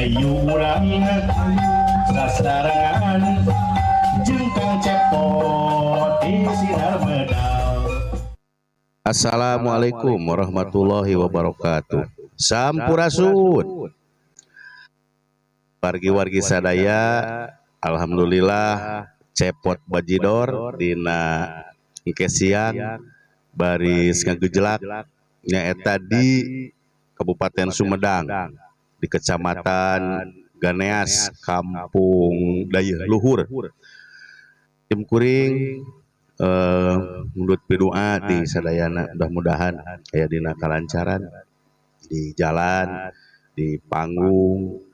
ayu urang sasarangan jengkang cepot di sinar medal. Assalamualaikum warahmatullahi wabarakatuh. Sampurasun. Wargi-wargi sadaya, alhamdulillah cepot bajidor dina engke siang baris ngagejelak nyaeta di Kabupaten Sumedang di Kecamatan Ganeas, Kampung Dayeuh Luhur. Tim kuring menurut berdoa di sadayana, mudah-mudahan aya dina kalancaran di jalan, di panggung,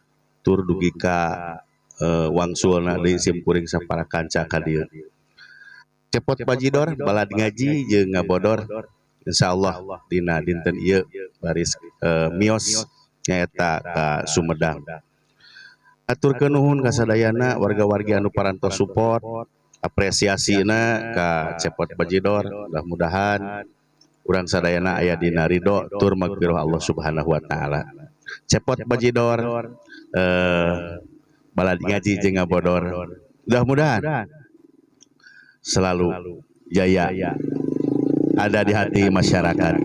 tur dugi ka wangsulna deui sim kuring sapara kanca ka dieu. Cepot bajidor balad ngaji jeung ngabodor insyaallah dina dinten ieu baris mios nyaeta ka Sumedang. Aturkeun nuhun ka sadayana warga-wargi anu parantos support, apresiasina ka cepot bajidor. Mudah-mudahan urang sadayana aya dina ridho tur magfirah Allah Subhanahu wa taala. Cepot bajidor balad ngaji jeung ngabodor. Mudah-mudahan selalu jaya ada di hati masyarakat.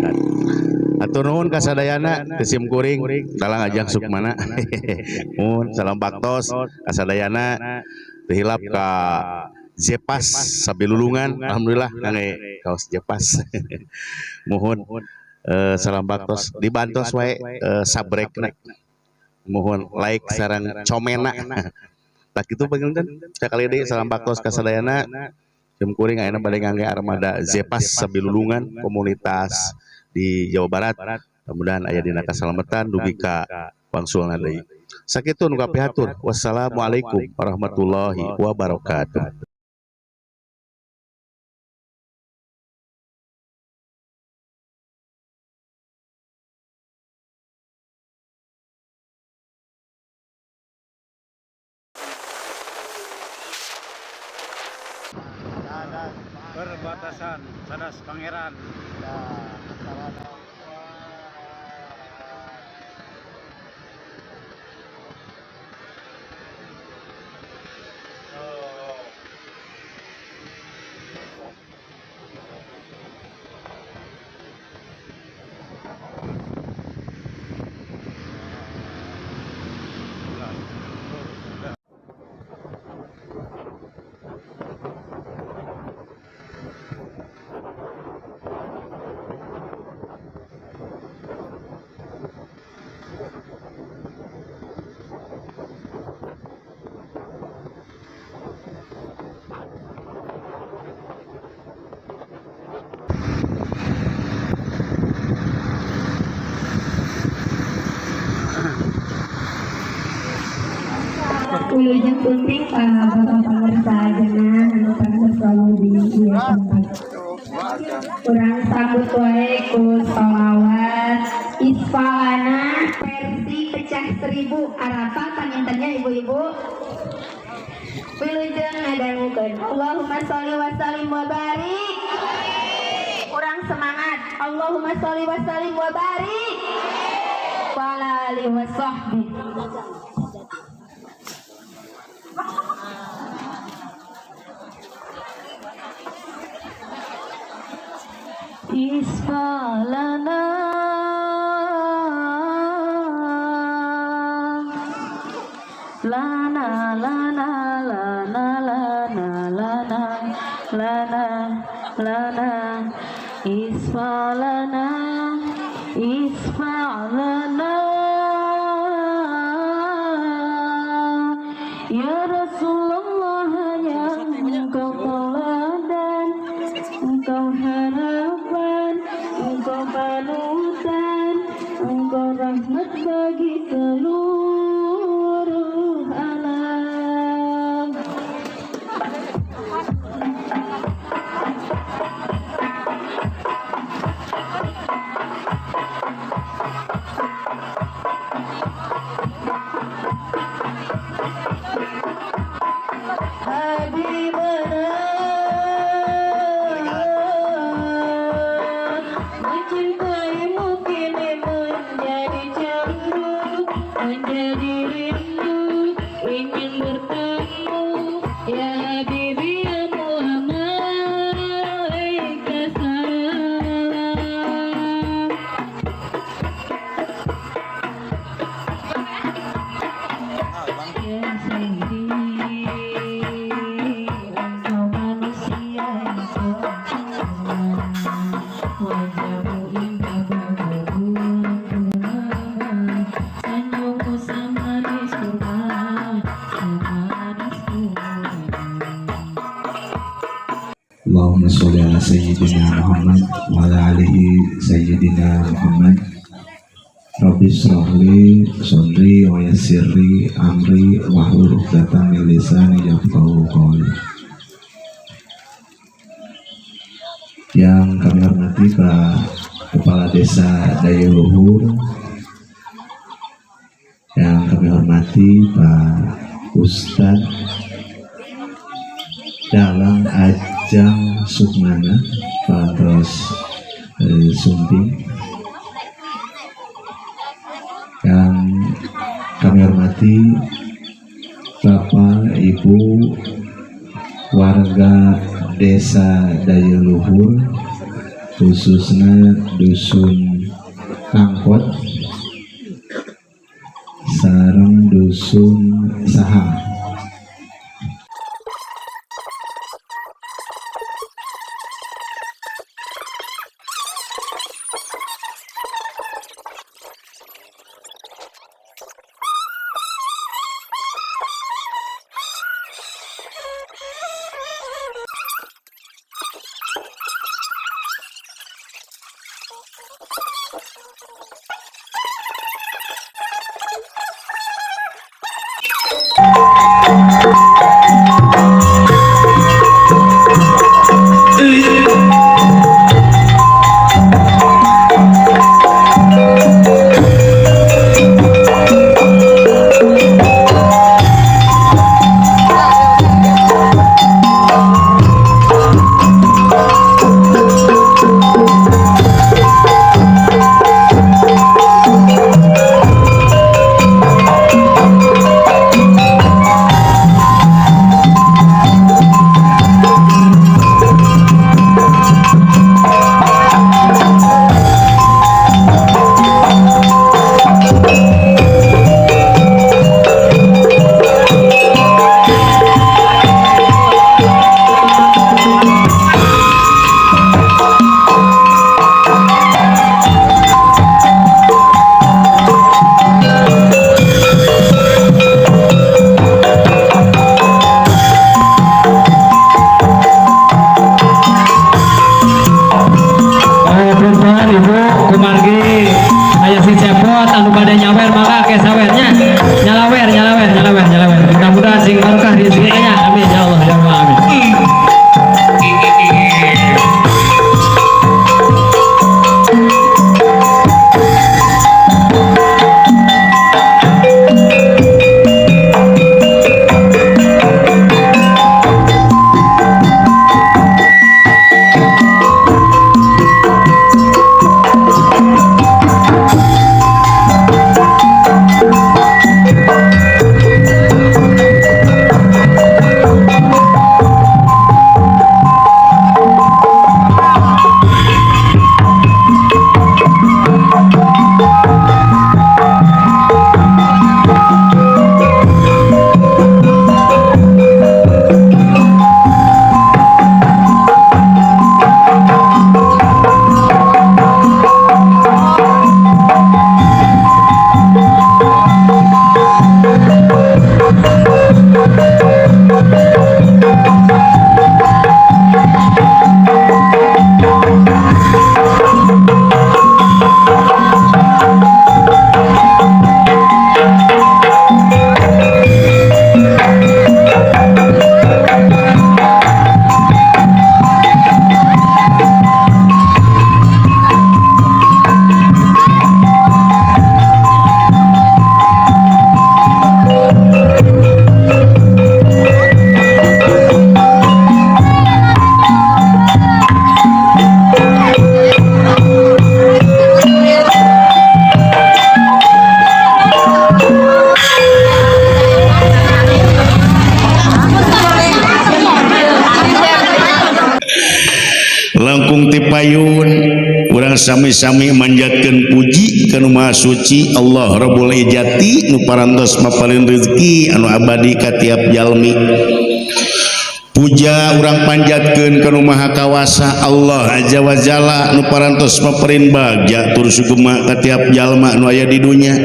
Atur nuhun ka sadayana teu sim kuring dalang ajang sukmana. Mun salam baktos ka sadayana teu hilap ka Jepas Sabilulungan, alhamdulillah ngangge kaos Jepas. Mohon salam baktos dibantos wae sabrekna. Mohon like sareng comena. Tak kitu panggilkeun sakali deui salam baktos ka sadayana. Sim kuring ayeuna bade ngangge armada Jepas Sabilulungan komunitas di Jawa Barat. Mudah-mudahan aya dina kasalametan dugi ka wangsulna deui. Sakitu nu kapihatur. Wassalamualaikum warahmatullahi wabarakatuh. Perbatasan Sanas Pangeran. Wilujeng kunting ka Bapak Pangersa ajeuna anu pantes selalu di ieu tempat. Urang sambut wae ku sholawat isfalana versi pecah 1000 arapa pangintennya ibu-ibu. Wilujeng ngadangukeun Allahumma sholli wa sallim wa barik. Urang semangat Allahumma sholli wa sallim wa barik. Wa ala alihi wa sahbihi. Isfalana lana lana lana lana lana lana lana isfalana isfalana ya Rasulullah yang engkau teladan engkau harapan engkau panutan engkau rahmat bagi seluruh alam. Habibana mencintaimu kini menjadi cemburu, menjadi rindu. Muhammad wa ala alihi sayyidina Muhammad. Rabbi shrahli sadri wa yassirli amri wahlul 'uqdatam min lisani yafqahu qawli. Yang kami hormati Pak Kepala Desa Daya Luhur, yang kami hormati Pak Ustadz Dalang Ajang Sukmana Pak Terus Sumping, yang kami hormati Bapak Ibu warga Desa Daya Luhur, khususnya Dusun Kangkot sareng Dusun Saham. Mudah-mudahan sing berkah rezekinya. Amin ya Allah ya Rabbal alamin. Langkung tipayun urang sami-sami manjatkeun puji ka Nu Maha Suci Allah Rabbul Izzati nu parantos maparin rezeki anu abadi ka tiap jalmi. Puja urang panjatkeun ka Nu Maha Kawasa Allah Azza wa Jalla nu parantos maparin bagja tur sugema ka tiap jalma nu aya di dunya.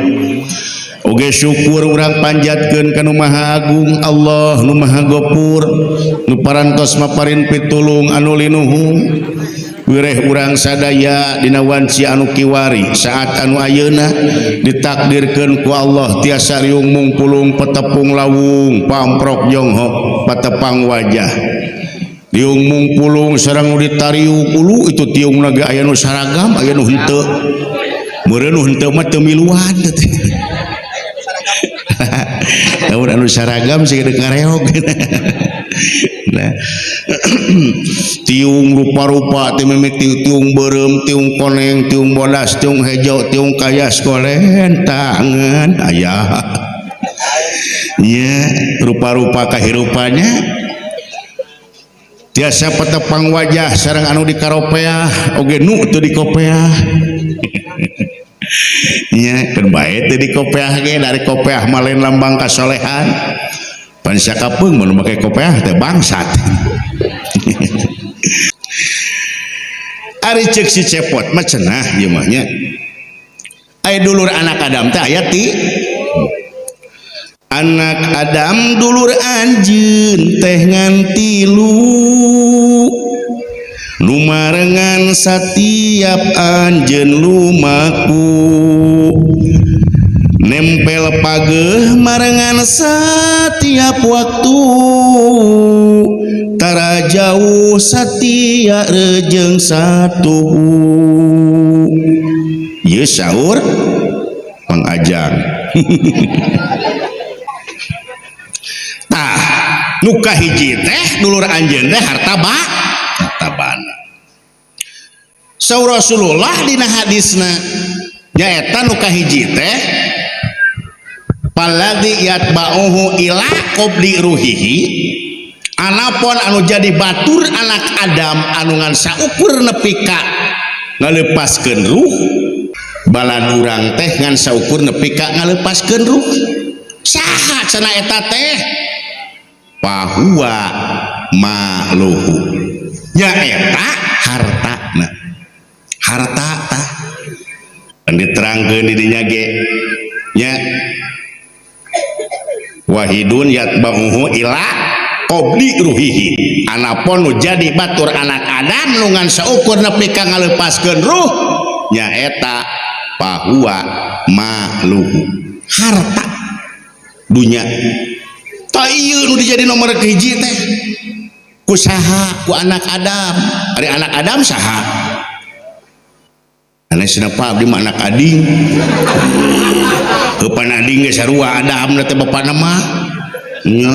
Oge syukur urang panjatkeun ka Nu Maha Agung Allah nu Maha Gopur nu parantos maparin pitulung anu linuhung. wireh urang sadaya dina wanci anu kiwari saat anu ayeuna ditakdirkeun ku Allah tiasa riung mungpulung petepung lawung pamprok jonghok patepang wajah tiung mungpulung sareng ditariu ulu itu tiung naga aya nu saragam aya nu henteu meureun nu henteu mah teu miluan namun anu saragam sing ngareog nah tiung rupa-rupa teu mimiti tiung beureum tiung koneng tiung bodas tiung hejo tiung kayas kolen tangan aya nya rupa-rupa kahirupanya tiasa petepang wajah sareng anu dikaropeah oge nu teu dikopeah nya keur bae teu dikopeah ge dari kopeah mah lain lambang kasolehan pan sakapeung mun make kopeah teh bangsat ari ceuk si cepot mah cenah ieu mah nya aya dulur anak Adam teh aya ti anak Adam dulur anjeun teh ngan 3 lumarengan satiap anjeun lumaku nempel pageh marengan setiap waktu tara jauh satia rejeng satu ye saur pangajang tah nu kahiji teh dulur anjeun teh harta bana saur Rasulullah dina hadisna nyaeta nu kahiji teh paladhi yatba'uhu ila qabli ruhihi anapun anu jadi batur anak Adam anu ngan saukur nepi ka ngalepaskeun ruh balad urang teh ngan saukur nepi ka ngalepaskeun ruh saha cenah eta teh pahuwa maluhu nyaeta hartana harta tah diterangkeun di dinya ge nya wahidun yatba'uhu ila qabli ruhihi anapun nu jadi batur anak Adam nu ngan saukur nepi ka ngalepaskeun ruh nyaeta pahuwa maluhu harta dunya ta ieu nu dijadi nomor kahiji teh ku saha ku anak Adam ari anak Adam saha anesna pa abdi mah anak ading heupan ading ge sarua Adam teh bapana mah nya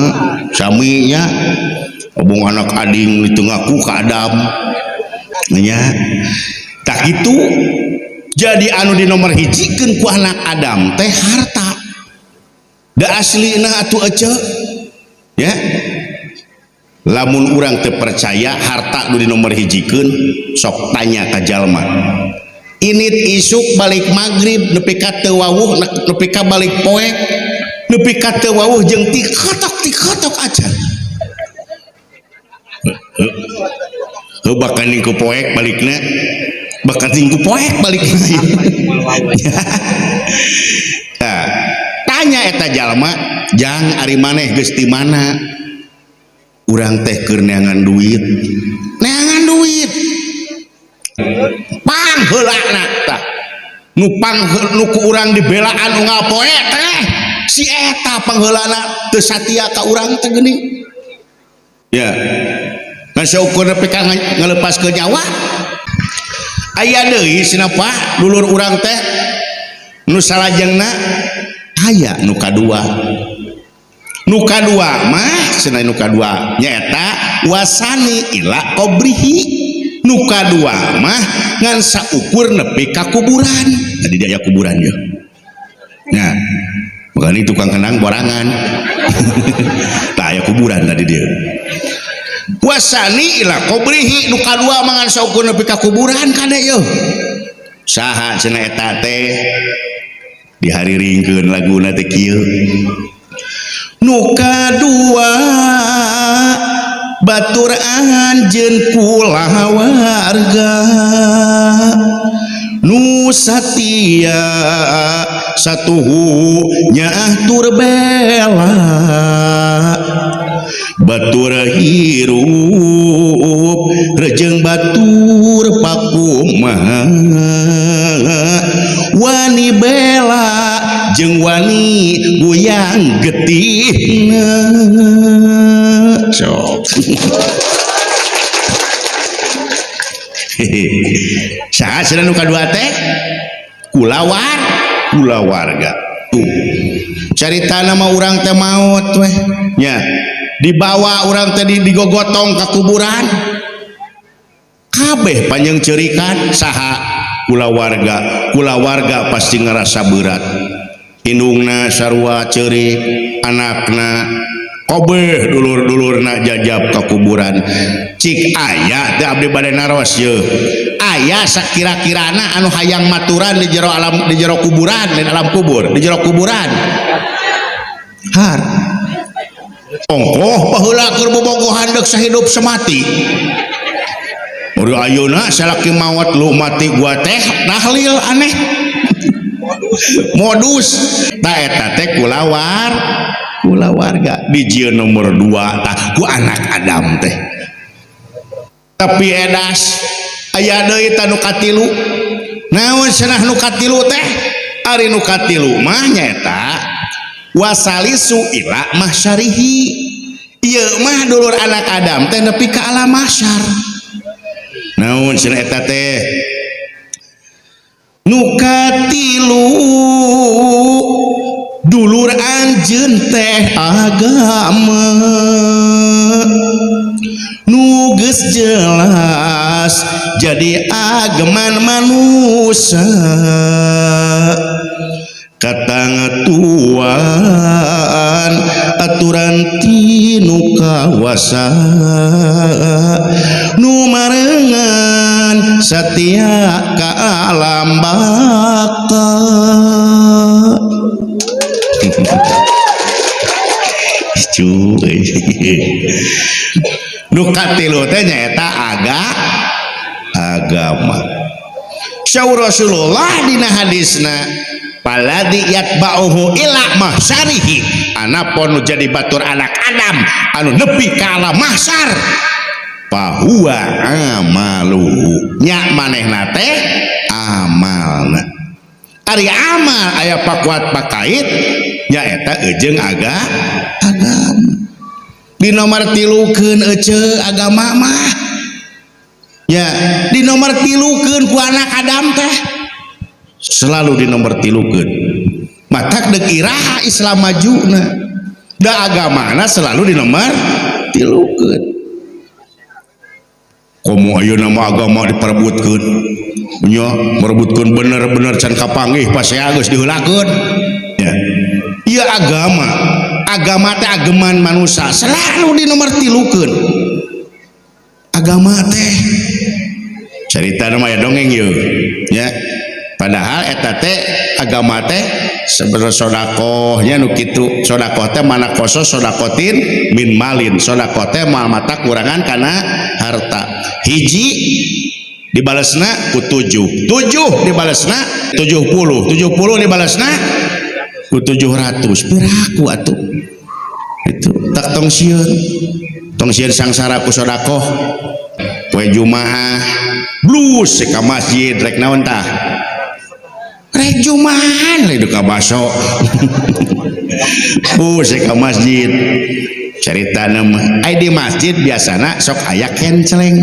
sami nya obong anak ading itu ngaku ka Adam nya tak itu jadi anu di nomor hijikeun ku anak Adam teh harta da aslina atuh ece ya lamun urang teu percaya harta nu di nomor hijikeun sok tanya ka jalma init isuk balik magrib nepi ka teu wawuh nepi ka balik poek nepi ka teu wawuh jeung tikotok aja heuh bakal ningku poek balikna bakal ningku poek balikna nah, tanya eta jalma jang ari maneh geus ti mana urang teh keur neangan duit pangheulana tah nu ku urang dibela anu ngapoe teh si eta pangheulana teu satia ka urang teh geuning ya ngan saukur nepi ka ngalepaskeun nyawa aya deui sinapa dulur urang teh nu salajengna aya nu kadua mah cenah nu kadua nyaeta wasani ila qabrihi nu kadua mah ngan saukur nepi ka kuburan tadi dia kuburan ya nah bukan itu tukang kenang borangan tak aya kuburan tadi dia wasani ila qabrihi nu kadua mah ngan saukur nepi ka kuburan kada yeuh saha cenah eta teh dihariringkeun laguna teh kieu nu kadua batur anjeun kulawarga nu satia satuhu nyaah tur bela batur hirup rejeng batur kumaha wani bela jeung wani goyang getihna sok saha cenah nu kadua teh kulawarga carita nama urang teh maot weh nya dibawa urang teh digogotong ka kuburan kabeh panjang cerikan saha kulawarga pasti ngerasa berat indungna sarua ceurik anakna kabeh dulur-dulurna jajab ka kuburan cik aya teh abdi bade naros ye aya sakira-kirana anu hayang maturan di jero alam di jero kuburan di alam kubur di jero kuburan har ongkoh baheula keur bobogohan deuk sahidup semati Uri ayeuna salaki maot lu mati gua teh tahlil aneh modus ta eta teh kulawarga dijieun nomor 2 tah ku anak Adam teh tapi edas aya deui tanu katilu naon cenah nu katilu teh ari nu katilu mah nyaeta wasalisu ila mahsyarihi ieu mah dulur anak Adam teh nepi ka alam mahsyar naon cenah eta teh nu katilu dulur anjeun teh agama nu geus jelas jadi ageman manusia katangatuan aturan tinu kawasa nu marengan satia ka alam baka cuy nu katilu teh nyaeta agama syaur Rasulullah dina hadisna paladi yatba'uhu ila mahsyarihi anapun jadi batur anak Adam anu nepi ka alam mahsyar fahuwa amaluhu nya manehna teh amalna ari amal aya pakuat pakait nya eta ejeung agama di nomor tilukeun ece agama mah ya di nomor tilukeun ku anak Adam teh selalu di nomor tilukeun matak deuk iraha Islam majuna da agamana selalu di nomor tilukeun komo ayeuna mah agama diperebutkeun nya merebutkeun bener-bener can kapanggih pasea geus diheulakeun ya ieu agama teh ageman manusia selalu di nomor tilukeun agama teh cerita nama ya dongeng yuk ya padahal eta teh agama teh sebenarnya sodakohnya nu kitu sodakoh teh mana koso sodakotin min malin sodakoh teh mal mata kurangan karena harta hiji dibalesna ku 7 dibalesna 70 dibalesna ku 700 piraku atuh itu tak tong sieun sangsara ku sodakoh poe Jumaah blus ka masjid rek naon tah rek Jumaahan le ka baso blus ka masjid carita nama ai di masjid biasana sok aya kenceleng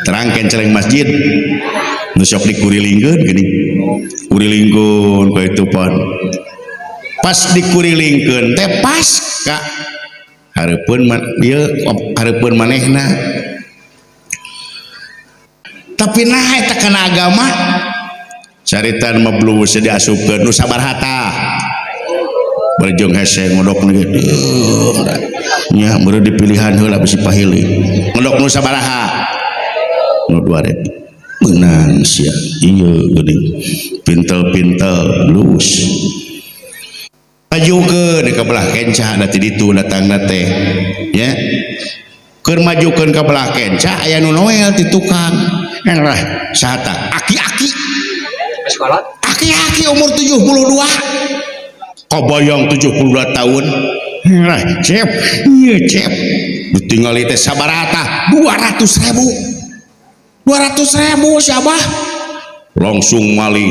terang kenceleng masjid nu sok dikurilingkeun geuning kurilingkeun ka itu pon pas dikurilingkeun teh pas ka hareupeun manehna tapi nah eta kana agama caritan mablus diasupkeun nu sabarhata berjong hese ngodok nya beureum dipilihan heula bisi pahili ngodok nu sabaraha nu 2000 beunang sia ieu geuning pintel-pintel lus majukeun ka belah kenca da ti ditu datangna teh ya keur majukeun ka belah kenca aya nu noel ti tukang lah sahata aki-aki sekolah aki-aki umur 72 kabayang 72 tahun lah cep iya cep ditinggali teh sabarata 200.000 200.000 siapa langsung malik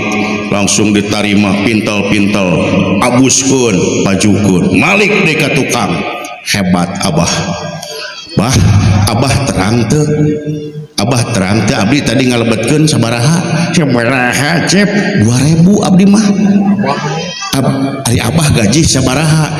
langsung diterima pintel-pintel abuskeun pajukeun malik deui ka tukang hebat abah bah abah terang teu abdi tadi ngalebetkeun sabaraha cep 2.000 abdi mah ari abah gaji sabaraha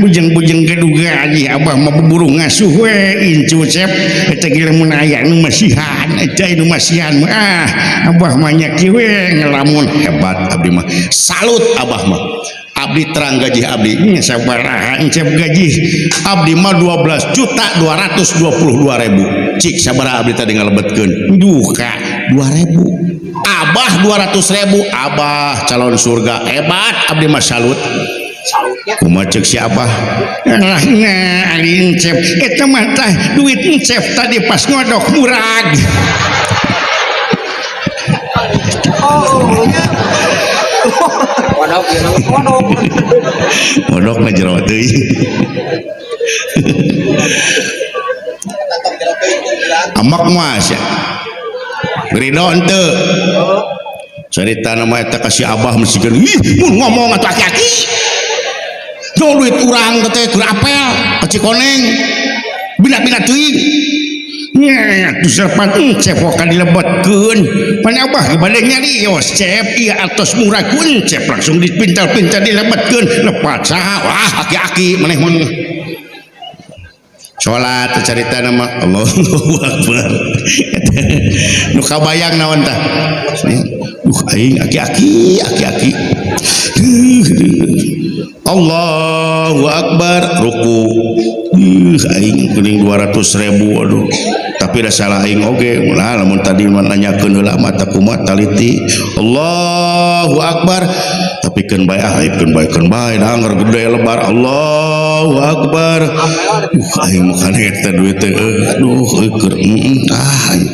bujeng-bujeng keduga gaji abah mah buru ngasuh we incu cep eta ge lamun aya nu masihan eta nu masihan mah abah mah nya kieu we ngelamun hebat abdi mah salut abah mah abdi terang gaji abdi sabaraha encep gaji abdi mah 12.222.000 cik sabaraha abdi tadi ngalebetkeun duh ka 2.000 abah 200.000 abah calon surga hebat abdi mah salut kumaha ceuk si abah lah ari encep eta mah tah duit encep tadi pas ngodok murag modok na jero teuing amak mas ridho henteu cerita nama eta kasih abah mesikeun ih mun ngomong atuh aki-aki jong duit urang teh keur apel aci koneng bina-bina teuing nya atuh serpan encep kok dilebetkeun pan abah bade nyarios cep ieu atos murah ku encep langsung dipintal-pintal dilebetkeun lepat saha wah aki-aki maneh mun sholat cerita nama Allahu Akbar nu kabayang naon tah aing aki-aki Allahu Akbar ruku aing kuning 200.000 aduh tapi da salah aing oge ulah lamun tadi nanyakeun heula mata kumaha taliti Allahu Akbar tapi keun bae keun bae danger gede lebar Allahu Akbar aing mah kana eta duit teh aduh keur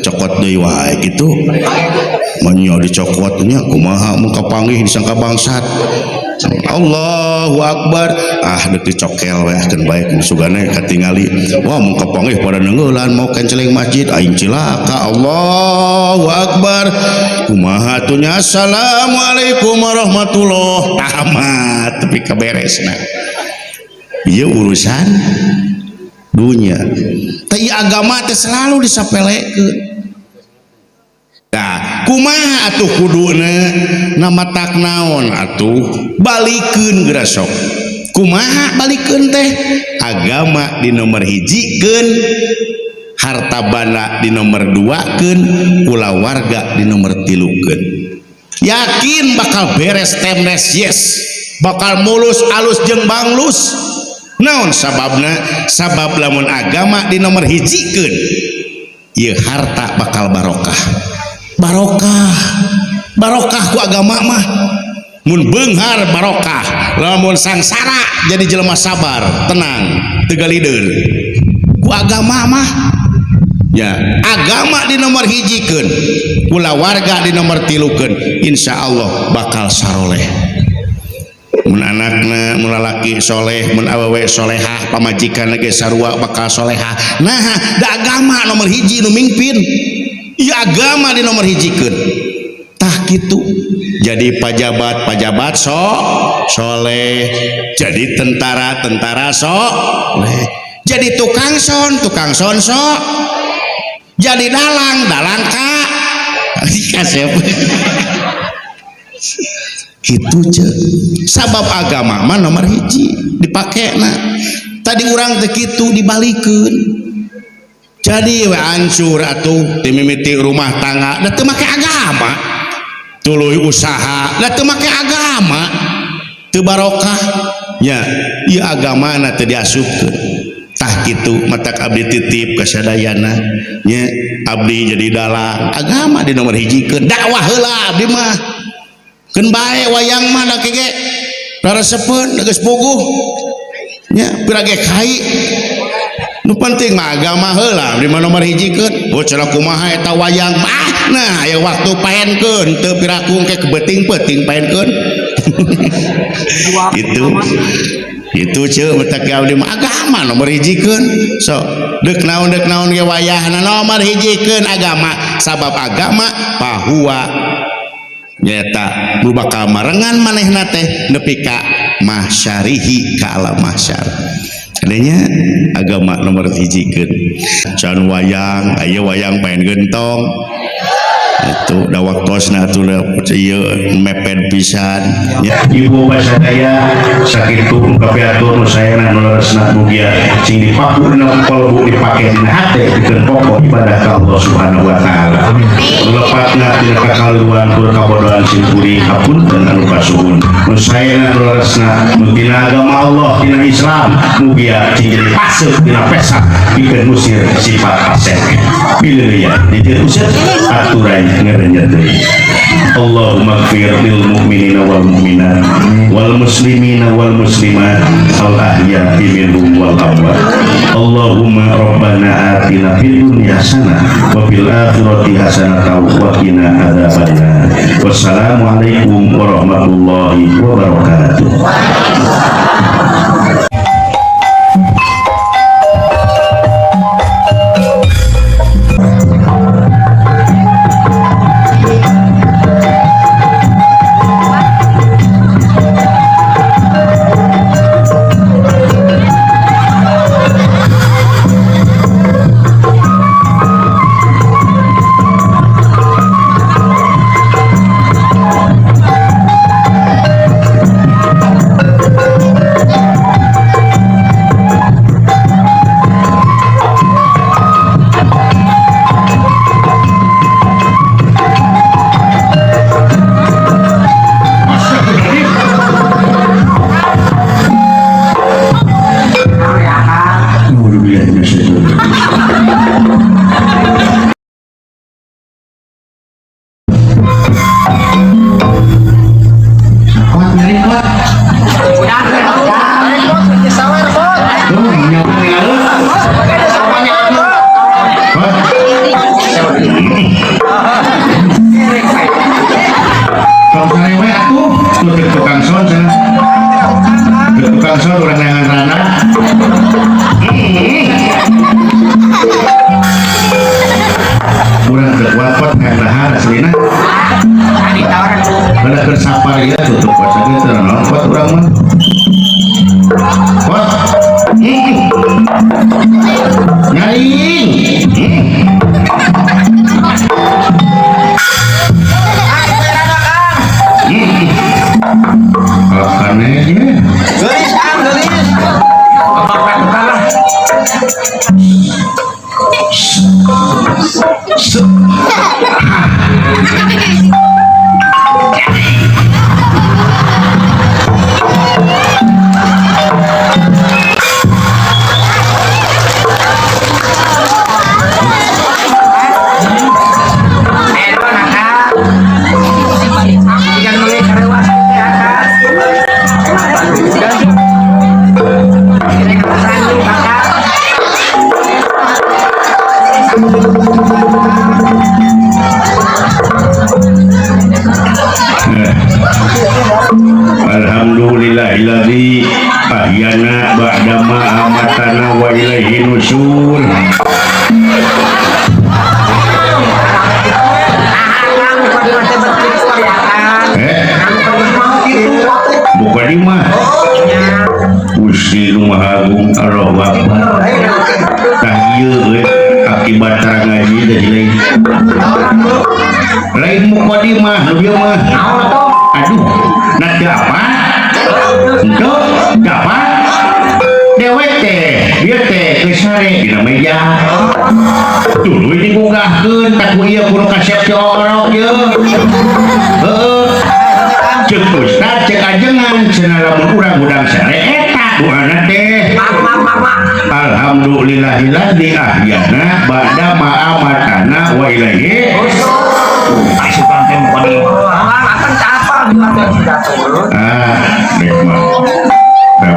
cokot deui wae kitu manyo dicokot nya kumaha mun kapanggih disangka bangsat Allahu Akbar deuk dicokel we keun bae sugane katingali wah mun kapanggih pada neungeulan mau kenceleng masjid aing cilaka Allahu Akbar kumaha atunya assalamualaikum warahmatullahi tamat tapi kaberesna ieu urusan dunya teh agama teh selalu disapelekeun. Nah, kumaha atuh kuduna nama tak naon atuh balikeun geura sok kumaha balikeun teh agama di nomor hijikeun harta banda di nomor 2keun kulawarga di nomor 3keun yakin bakal beres temres yes bakal mulus alus jeung banglus naon sababna sabab lamun agama di nomor hijikeun ieu harta bakal barokah ku agama mah mun beunghar barokah lamun sangsara jadi jelema sabar tenang teu galideur ku agama mah ya agama di nomor hijikeun kulawarga di nomor 3keun insyaallah bakal saroleh mun anakna mun lalaki soleh mun awewe solehah pamajikan ge sarua bakal solehah nah da agama nomor hiji nu mingpin ieu agama di nomor hijikeun tah kitu jadi pajabat soleh jadi tentara soleh jadi tukang son jadi dalang ka kasep kitu ceuk sabab agama mah nomor hiji dipakena tadi urang teh kitu dibalikeun jadi we hancur atuh dimimiti rumah tangga da teu make agama tuluy usaha da teu make agama teu barokah nya ieu agamana teu diasupkeun tah kitu matak abdi titip ka sadayana nya abdi jadi dalang agama di nomor hijikeun dakwah heula abdi mah keun bae wayang mah da kege raresepeun geus puguh nya pirage kai nu penting mah agama heula di nomor hijikeun cenah kumaha eta wayang nah aya waktu paenkeun teu pirakung ke kebeting-beting paenkeun itu itu ceu tak abdi mah agama nomor hijikeun so deuk naon ge wayahna nomor hijikeun agama sabab agama bahwa nyata nu bakal marengan manehna teh nepi ka mahsyarihi ka alam mahsyar adanya agama nomor hijikeun can wayang aya wayang paen gentong itu da waktosna atuh ieu mepet pisan ibu basadaya sakitu kapiatur nu saena nu leresna mugia sing dipakur dina kalbu dipake dina hate dikeun pokok ibadah ka Allah Subhanahu wa taala lepatna tina kakaluan tur kabodohan sing kuring hapunten anu kasuhun nu saena nu leresna tina agama Allah tina Islam mugia sing jadi paseur tina pesak dikeun musir sifat asep pileuh ya dikeun usir aturan ngerenjet deui Allahumma ighfir lil mu'minina wal mu'minat wal muslimina wal muslimat al ahya'i minhum wal amwat Allahumma rabbana atina fid dunya hasanah wa fil akhirati hasanah wa qina adzabannar wassalamu alaikum warahmatullahi wabarakatuh. Alhamdulillahilladzi ahyana ba'dama amatana wa ilaihi nusyur. Bukan di mah Gusti Rumah Agung Ar-Rahman tah ieu akibat tara ngaji dari lain mukadimah nu dieu mah aduh nanti apa untuk dapat dewek teh dia teh kesare dina meja dulu digugahkeun tak ku ieu kudu kasep corok ye cek ustad cek ajengan cenah lamun urang udang sare eta doana teh alhamdulillahilladzi ahyana ba'da ma amatana wa ilaihi asukan teh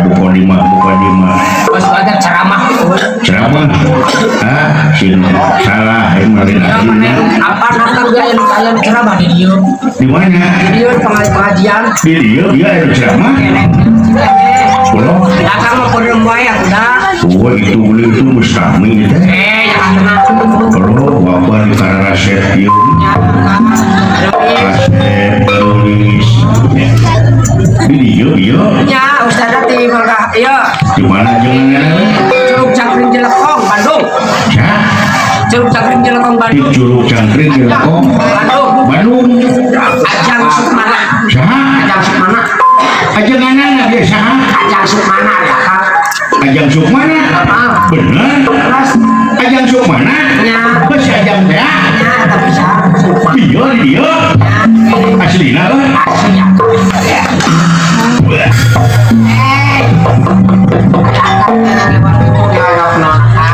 bukan di mah pas ada ceramah salah apa nonton kalian ceramah di dia di mana di dia pengajian di dia ada ceramah Pulau. Datang mau pun rembuai aku dah. Oh itu boleh itu mustami gitu. Jangan tenang. Kalau wabah di karena resep itu, resep tulis. Ini dia. Ya, Ustaz Dati Malkah. Ya, Gimana jangan? Curug Cangkring Jelekong, Bandung. Ya, Curug Cangkring Jelekong, di Bandung. Curug Cangkring Jelekong, Bandung. Bandung. Ajang Sukmana. Saha? Ajang Sukmana. Ajang anak biasa. Ajang Sukmana ya, Kak. Ajang Sukmana. Bener. Terus, Ajang Sukmana. ya, Besi ajang teh. ya, tapi saya Sukmana. Dia. Aslina kan? Asli ya.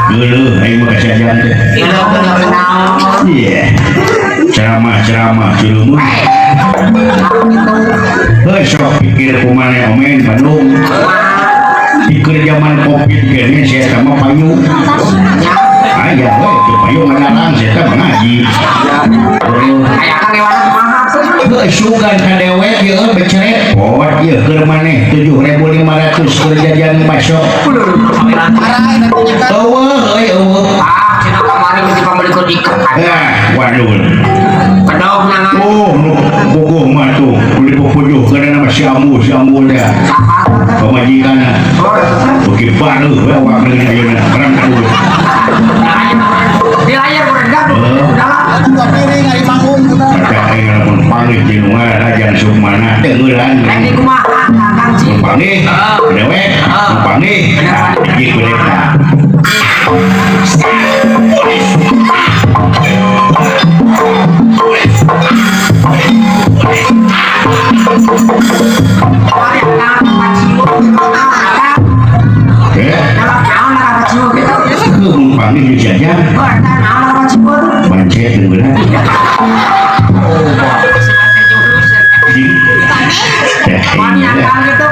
Dulu, ayo makasih ajang teh. Iya. Ceramah dulu. Hei, sok pikir kumane omen Bandung. Pikir zaman Covid gini saya sama payu. Ayah, ke payu menalang saya sama ngaji. Hei, sugan kadewek ya beceret. Oh, iya ke mana? 7.500 kerjaan masuk. Waduh. Oh, buku mah tuh, boleh buku karena nama si Ambu dah. Pemajikan, bukit baru, awak dengan ayunan perang dulu. Di layar udah Ada ayunan pun panggil di luar Ajang Sukmana, dengeran. Ini kumaha Kang Ci. Panggil, dewek, panggil, gitu deh. Panggil jajan, bancet dengeran.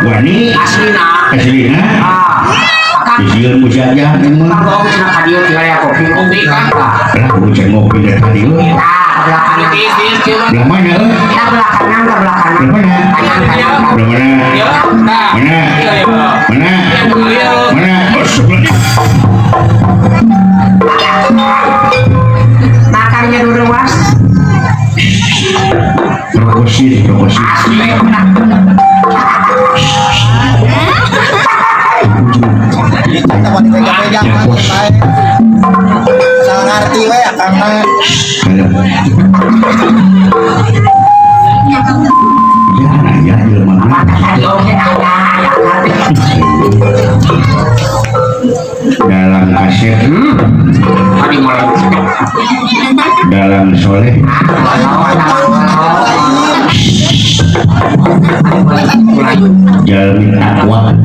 Wani, Aslina, Isian mujajan emang. Lah urusan ngopi dari tadi lu. Belah mana? Belah mana? Mana? Oh, sebelah. Nakarnya dulu was. Promosi. Asli. Ya bos. Ngerti we karena Ya, lemah. Dalam kaset, dalam soleh, jalmi takwa,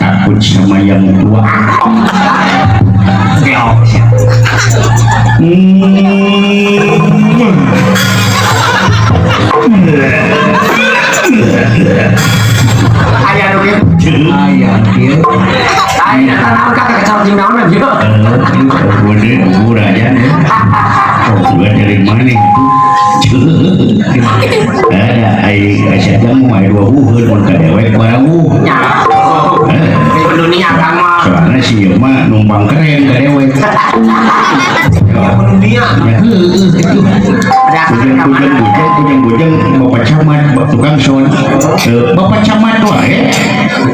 takut sama yang tua. Ayah dulu. Ayah tanah kakek kecil di mana gitu. Bubur aja nih. Juga dari mana nih? Ada air saja mau air 2 buhur mau kadewek baru. Di dunia agama. Soalnya si Yoma numpang keren kadewek. Dunia. Bujang Bapak Camat, tukang son, Bapak Camat tuh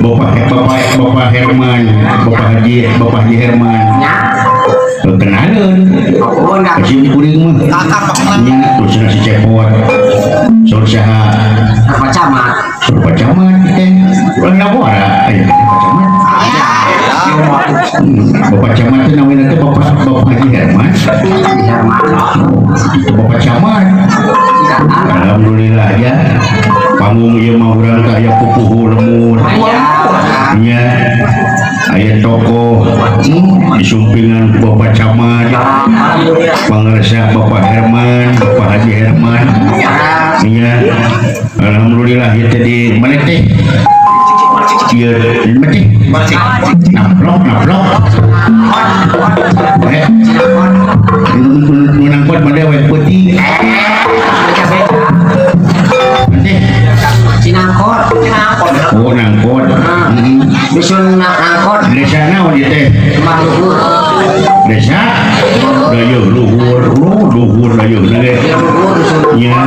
Bapak Herman, Bapak Haji Herman. Kenalan, kasih kuring mah. Nya terus nasi cepot, sorsaha. Bapak Camat. Bapak Camat teh, orang Nabora, ayo Bapak Camat. Bapak Camat itu namanya itu Bapak Haji Herman. Bapak Camat. Alhamdulillah ya. Panggung ieu mah urang kaya pupuh lemur. Nya aya toko disumpingan Bapak Camat. Pangresa Bapak Herman, Bapak Haji Herman. Nya alhamdulillah ya tadi mana teh? Ieu mati. Naplok. Menang kuat pada wet putih. Cinangkor. ya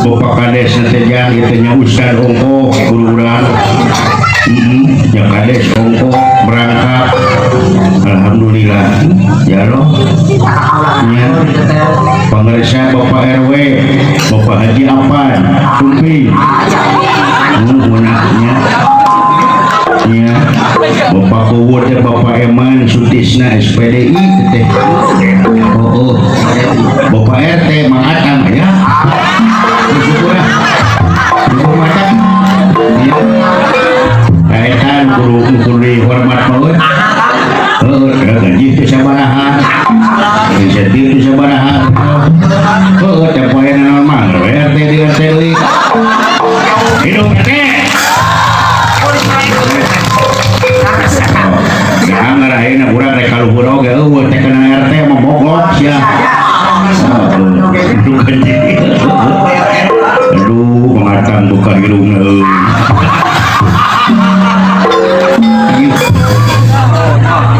Bapak Kades natejang itanya Ustad Ongko guru-guruan ya Kades Ongko berangkat alhamdulillah ya Allah ya pengerja Bapak RW Bapak Haji Apan Sumpi munaknya ya Bapak Kuwut dan Bapak Eman Sutisna SPDI teh oh Bapak RT Mang Atang ya bersyukurlah bersyukur mata ya kaitan guru dihormat banget gaji itu sabaraha insentif itu sabaraha capoean normal RT dengan RT hidup RT ya ngarahin urang rek kaluhur oge eueuh teh kana RT mah boglok sia aduh mengatang bukan hirungna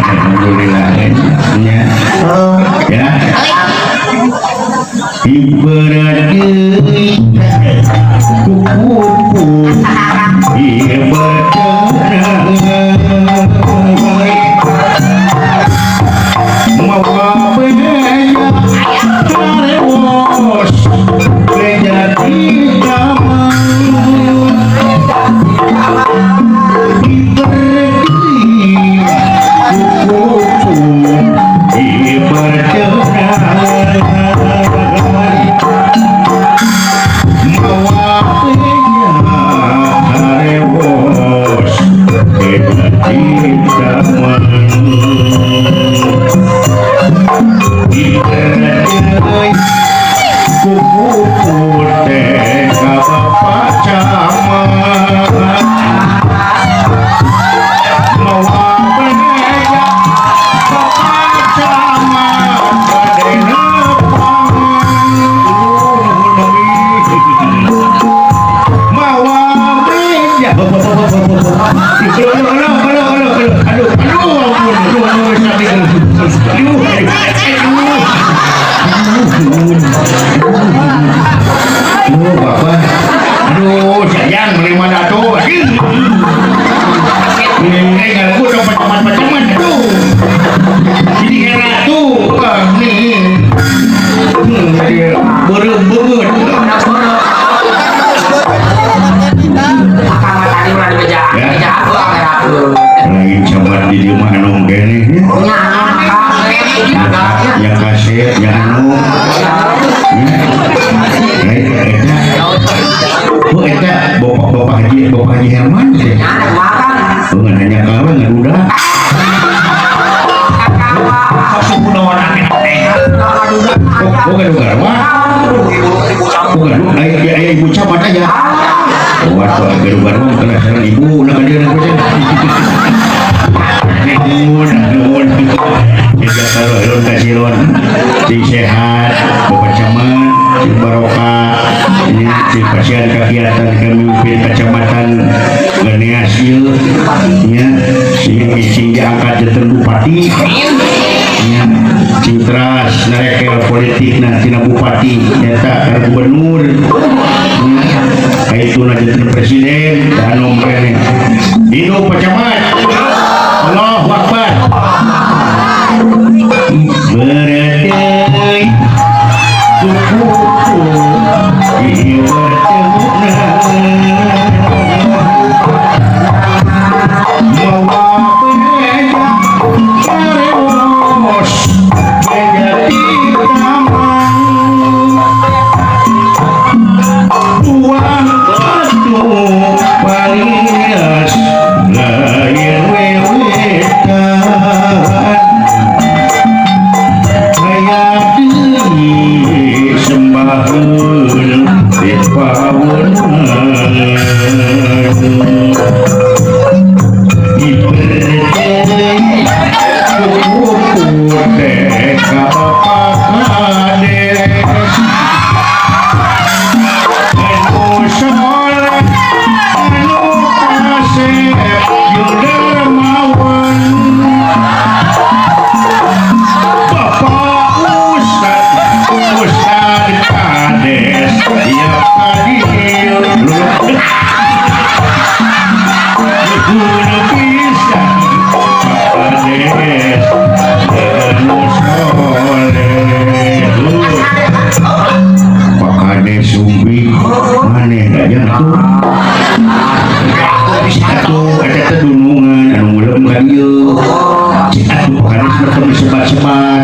alhamdulillah ya ibarat deui kuku ibarat Bapak Haji Herman bukan hanya kalah nggak udah bukan ayah ibu camat aja waduh garu-garu kena serang ibu nak dia nak nuhun jaga kalau kasiron si sehat Bapak Camat si barokah ini si pasien kegiatan pemimpin kecamatan Ganeas ya si angkat jatuh bupati ya cintras narekel politik nanti bupati nyata karena gubernur ya itu nanti presiden dan nomornya hidup Pak Camat Allahu Akbar berdei kuku sumbi mana gajah tuh atuh ada tedunungan anu mulem ka dieu atuh pakaris bertemu sebat-sebat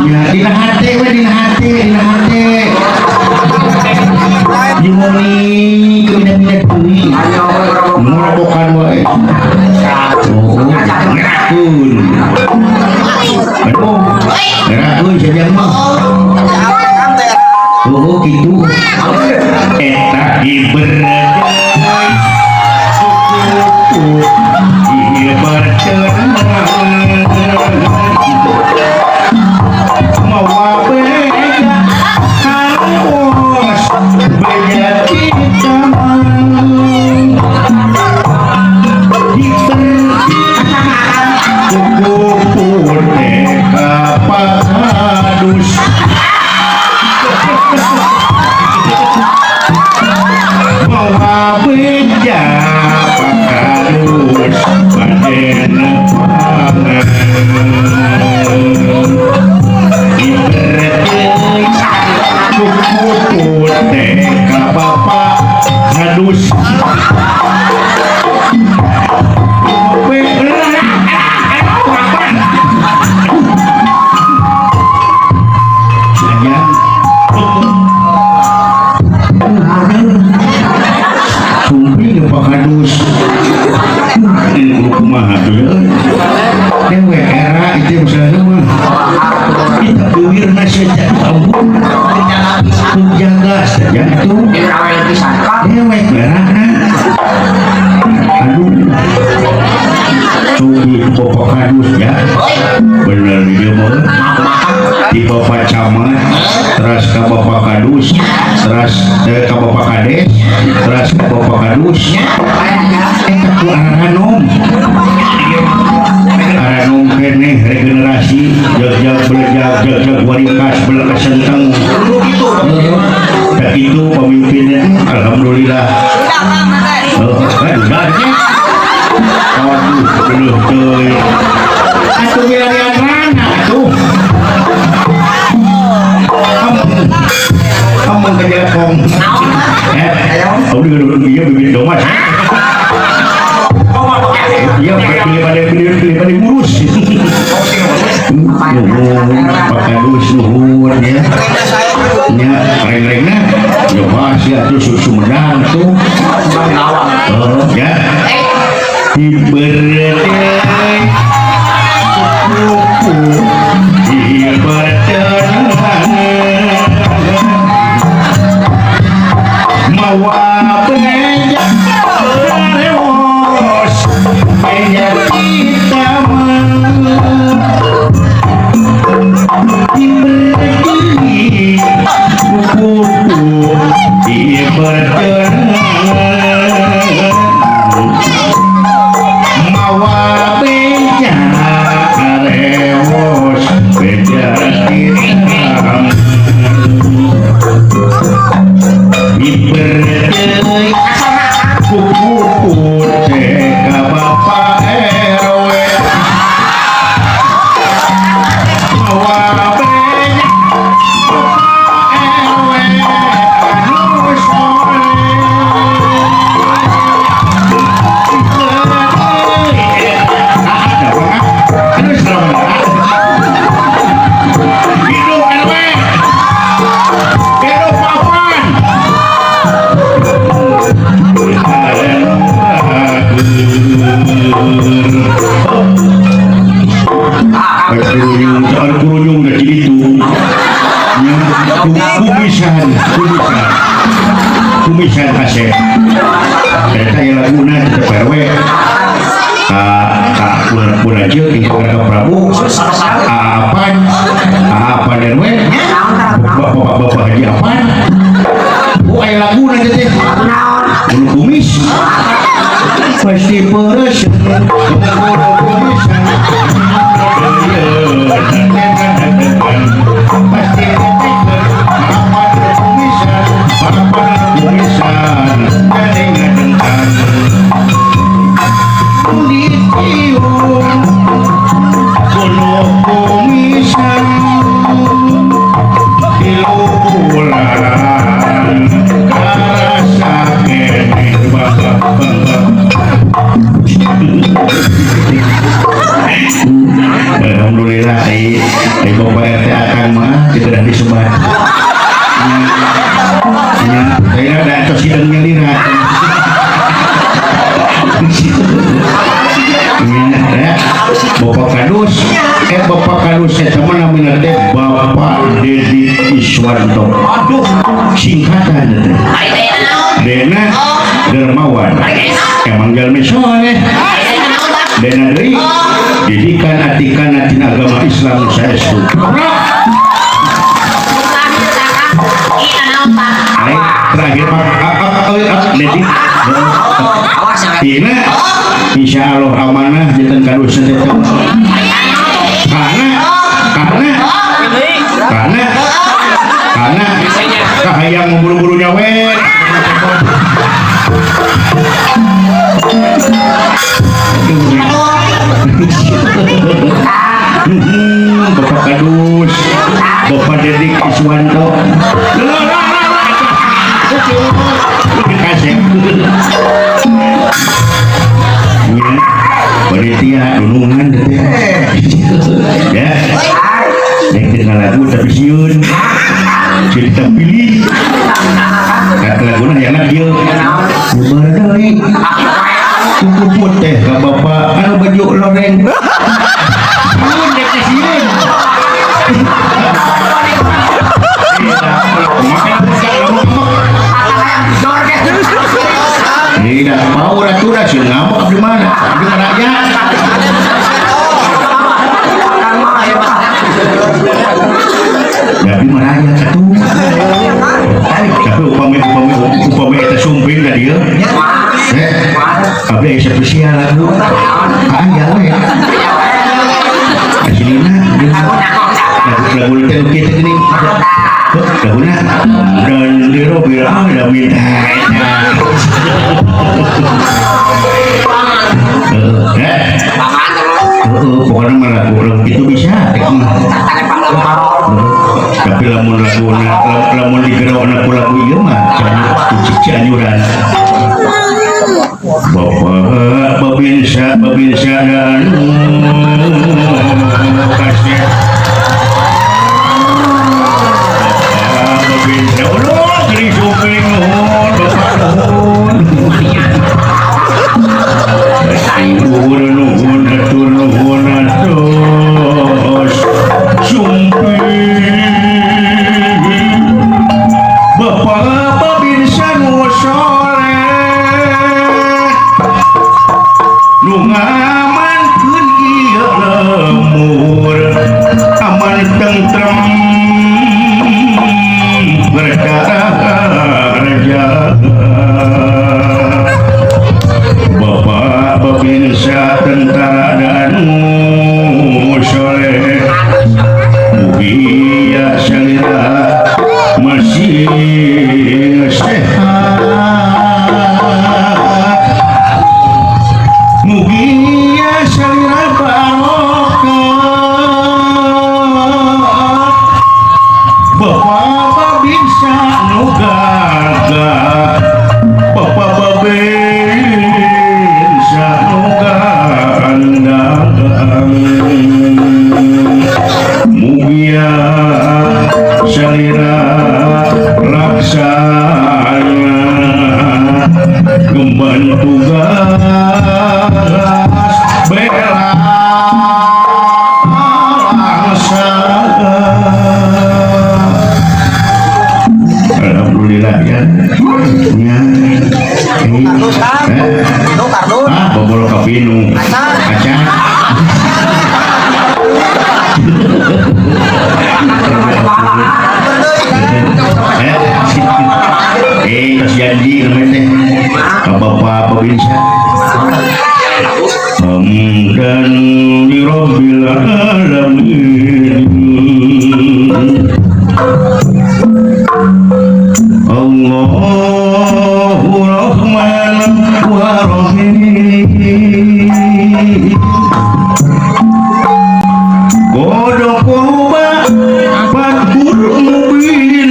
ya dina hate we dina hate dimoni kena teuing ngorobokan wae ngerakun aduh ngerakun sajang mah oh gitu eta ibarat iya bercerang mau beda harus beda kita kupur teka padus mau beja pakadus padena pangan ibaratnya kupur teka bapak hadus pakadus ini kumaha tuh dewe era itu misalnya mah kita kewirna saja tahu jaga saja itu dewe berana aduh cubi pakadus ya bener dia mah di bapak camat terus ke bapak kadus terus ke bapak kades terus ke bapak kadus ku aranom kene regenerasi jag warikas belas sentang dan itu pemimpinnya alhamdulillah udahnya waduh belum coy atuh wilayah mana tuh kamu kerja kong kamu dulu dia bibit domas iya pilih pada ngurus pakai dus nuhun ya nya reng-rengna ya masih atuh Sumedang tuh ya ibaratnya mawa beja lewos beja kita diberi buku mawa beja lewos beja kita diberi buku teka bapak RW mawa beja RW anu soleh ada banget anu selamat hidup RW hidup papan kurunjung dah itu kumisan kasih kereta yang laguna kita perwe pun aja tinggal ke Prabu apa dan we bapak haji apa air laguna jadi kumis pasti peres kumisan akhirnya ada atau sidang nyelira ya Bapak Kadus Bapak Kadus saya teman namanya teh Bapak Dedi Iswanto singkatan Dena Dermawan emang jalmi soleh Dena deui didikan atikan tina agama Islam saestu terakhir Pak Dedi Tina insya Allah amanah jantan kadus karena kahayang memburu-buru nyawe Bapak Kadus Bapak Dedik Iswanto dikasih panitia dunungan ya yang tinggal lagu tapi siun cerita pilih kata lagunya yang enak dia berdoi kuku putih ke bapak anu baju loreng siun dek siun tidak mau ratu racun ngamuk di mana aja jadi mana aja satu tapi upami kita sumpin dari dia tapi spesial lagu aja we asilina lagu itu kita ini lagunya dan diro bilang ada minta pokoknya malah lagu itu bisa tapi lamun digerau anak lagu iya mah cianyuran Bapak babinsa dan kasih babinsa jadi suping bobol kapinu kaca terus janji namanya bapak pemirsa dan di Rabbil Alamin Allahu Rahman wa Rahim Kodok kurba Fakur mubin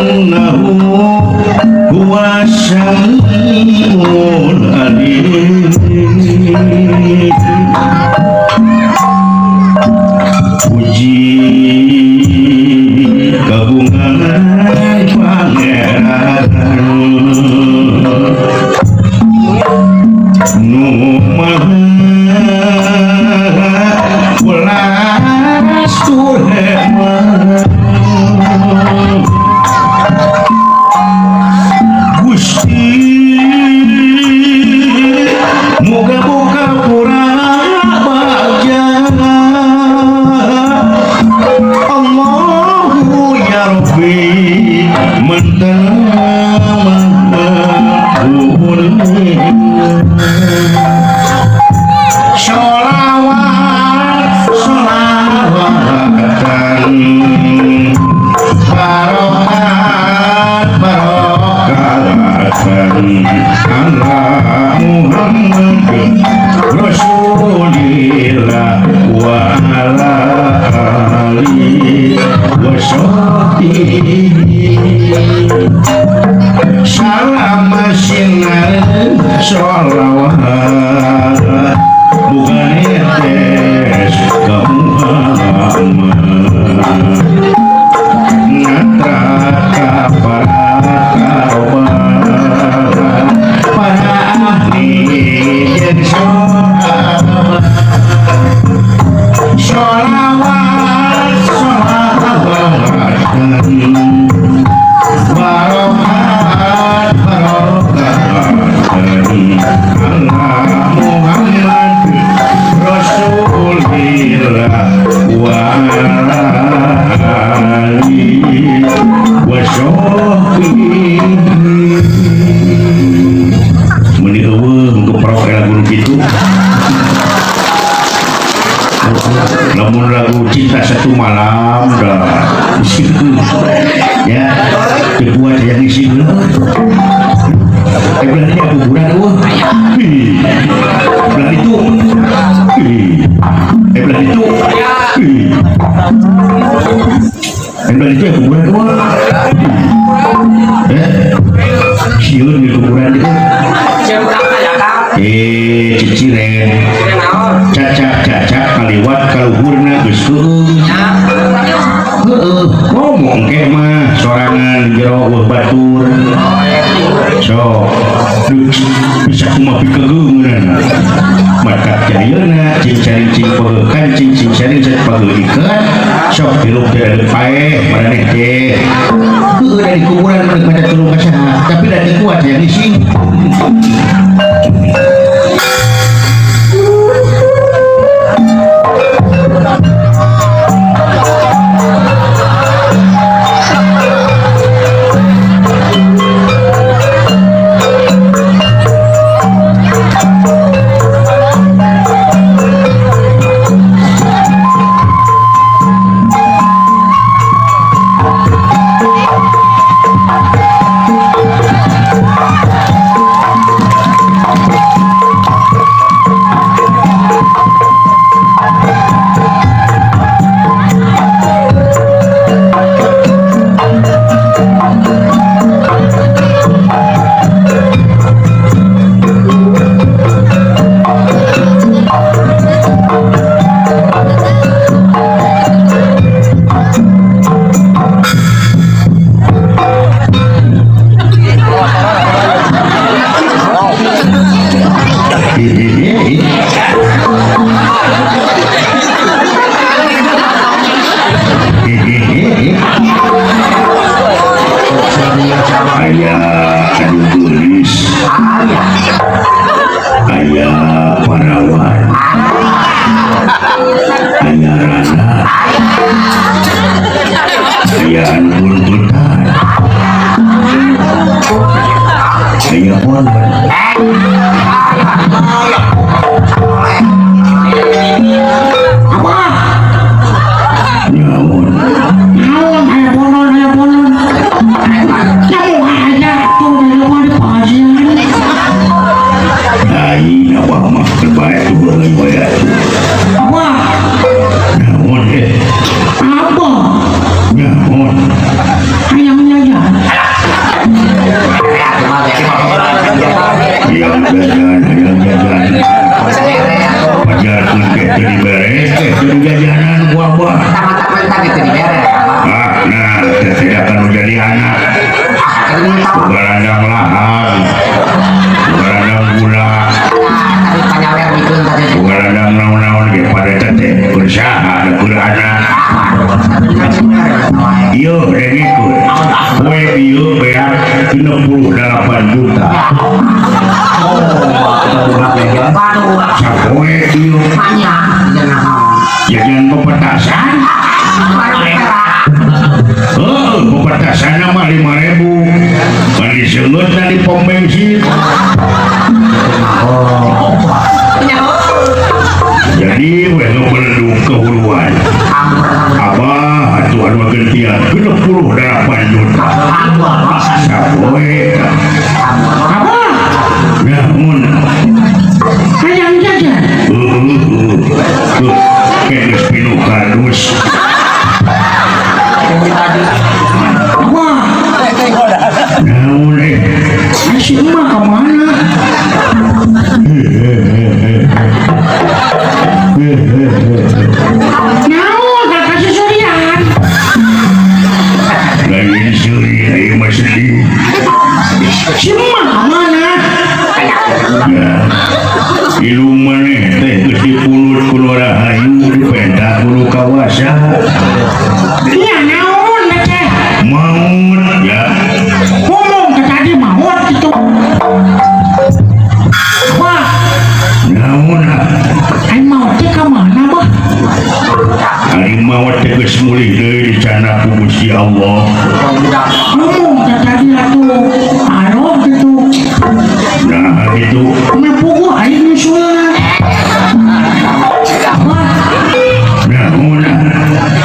Innahu huwa syami'un alim Puji Gusti moga-moga kurang bagja Allahu ya Rabbi sholawat sholawatan barokat barokatan ala Muhammad Rasulillah wa ala alihi wa sahbihi salam sinar sholawat bukan etes ke Muhammad natra para karobat para ahli dan sahabat sholawat sholawatan barokat barokatan ala Muhammad Rasulillah wa ala alihi wa sahbihi meni eueuh untuk para lagu kitu lamun lagu cinta satu malam dah ya kebuat yang isi bulan ini aku bulan bulan itu bulan itu bulan itu aku bulan siun di kuburan itu ciciren cacak kaliwat kaluhurna geus ngomong ke mah sorangan jero weuh batur so bisa kumaha pikegeungan mata jayeuna cing caring cing peukan cing caring cing pageulikeun sok hirup teh paeh maraneh teh heueuh dari kuburan meunang maca tulung kasaha tapi da teu kuat yang isi Iya, yang ikut. Kue iya beak 68 juta. Kue iya. Jajan pepetasan. Oh, pepetasan nama 5.000. Mandi sengut dari pom bensin. Jadi weh ngebeleduk kehuluan. Abah atuan magentian 68 juta. Sapoe. Abah. Namun hayang jajan. Kedes pinu kardus. Abah. Namun si emak kemana? Naon kakak si Suryan? Lain Surya yang masih si emak kemana? Ya, ilu maneh teh gede pulut kulo rahayu dipendak kulo kawasa. Iya naon teh? Maut ya. Ngomong ke tadi maut gitu. Wah, naon ai maut teh ka mana bah? Ari maut teh geus mulih deui dicana ku Gusti Allah. Ngomong ke tadi atuh. Aro gitu. Nah gitu. Mepu gua aing nyusul. Naon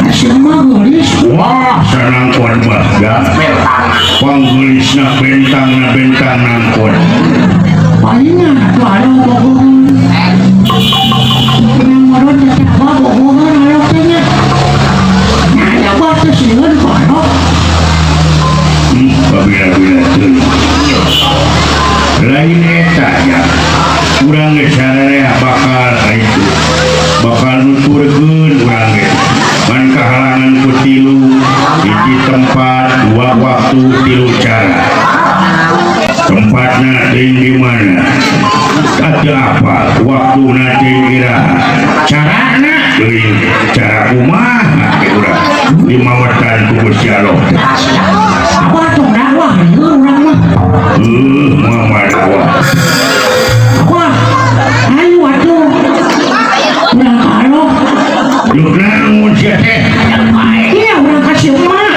si emak geulis. Wah, sanangkon bah ya. Panggelisna bentang nangkon. Palingan atuh alo bohongan. Yang marun teh apa bohongan alo teh nya. Nya bah teh sieun ku alo. Babila-bila teuing. Lain eta ya. Urang ge sararea bakal nuturkeun urang ge. Man kahalangan ku tilu hiji tempat 2 waktu 3 cara. Tempatna teuing di mana? Ada apa? Waktuna teuing iraha. Carana teuing cara kumaha ge urang dimawetan ku Gusti Allah. Apa tong dakwah urang mah? Mama dakwah. Wah, ayo atuh. Urang karo. Yuk naon sia teh? Iya urang kasih emak.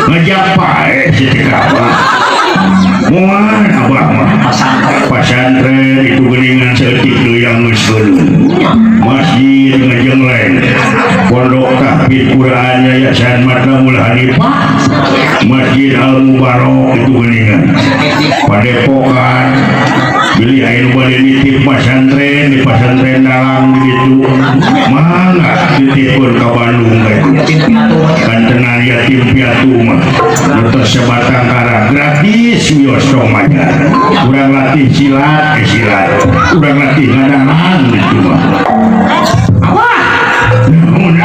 Ngajak pae si Abah. Moal Abah mah pasantren itu geningan seetik deui yang geus heuleung. Masjid ngajeng lain. Pondok tahfidz Quran Yayasan Matlabul Hanifah. Masjid Al Mubarak itu geningan. Padepokan pilih aya nu bade nitip pasantren di pasantren dalang gitu. Mangga dititipkeun ka Bandung bae. Kantenan yatim piatu mah. Nutos sebatang kara gratis wios somanya. Urang latih silat, urang latih ngadangan gitu mah. Apa? Naon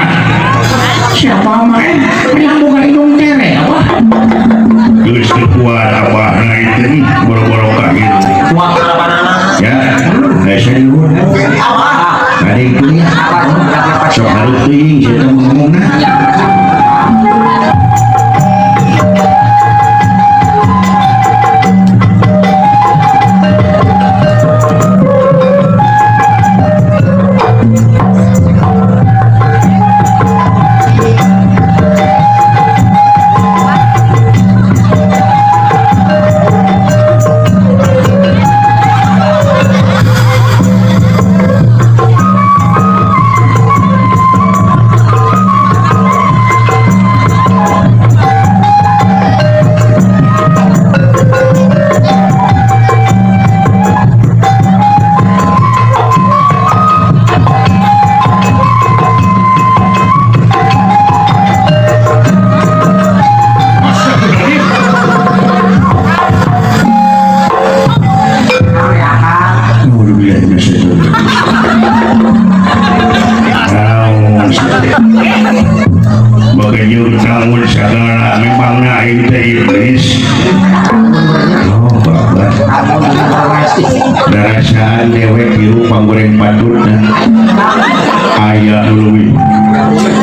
siapa main yang boga hidung tere apa? Geus teu kuat abahna itu boro-boro ka gitu. Ya, saya dulu. Ada itu ya. Sok harus teuing saya ngomongna. Bagayun namun segala memangnya itu iblis. Oh bapak, darasaan dewek biru panggoreng patut ayah dulu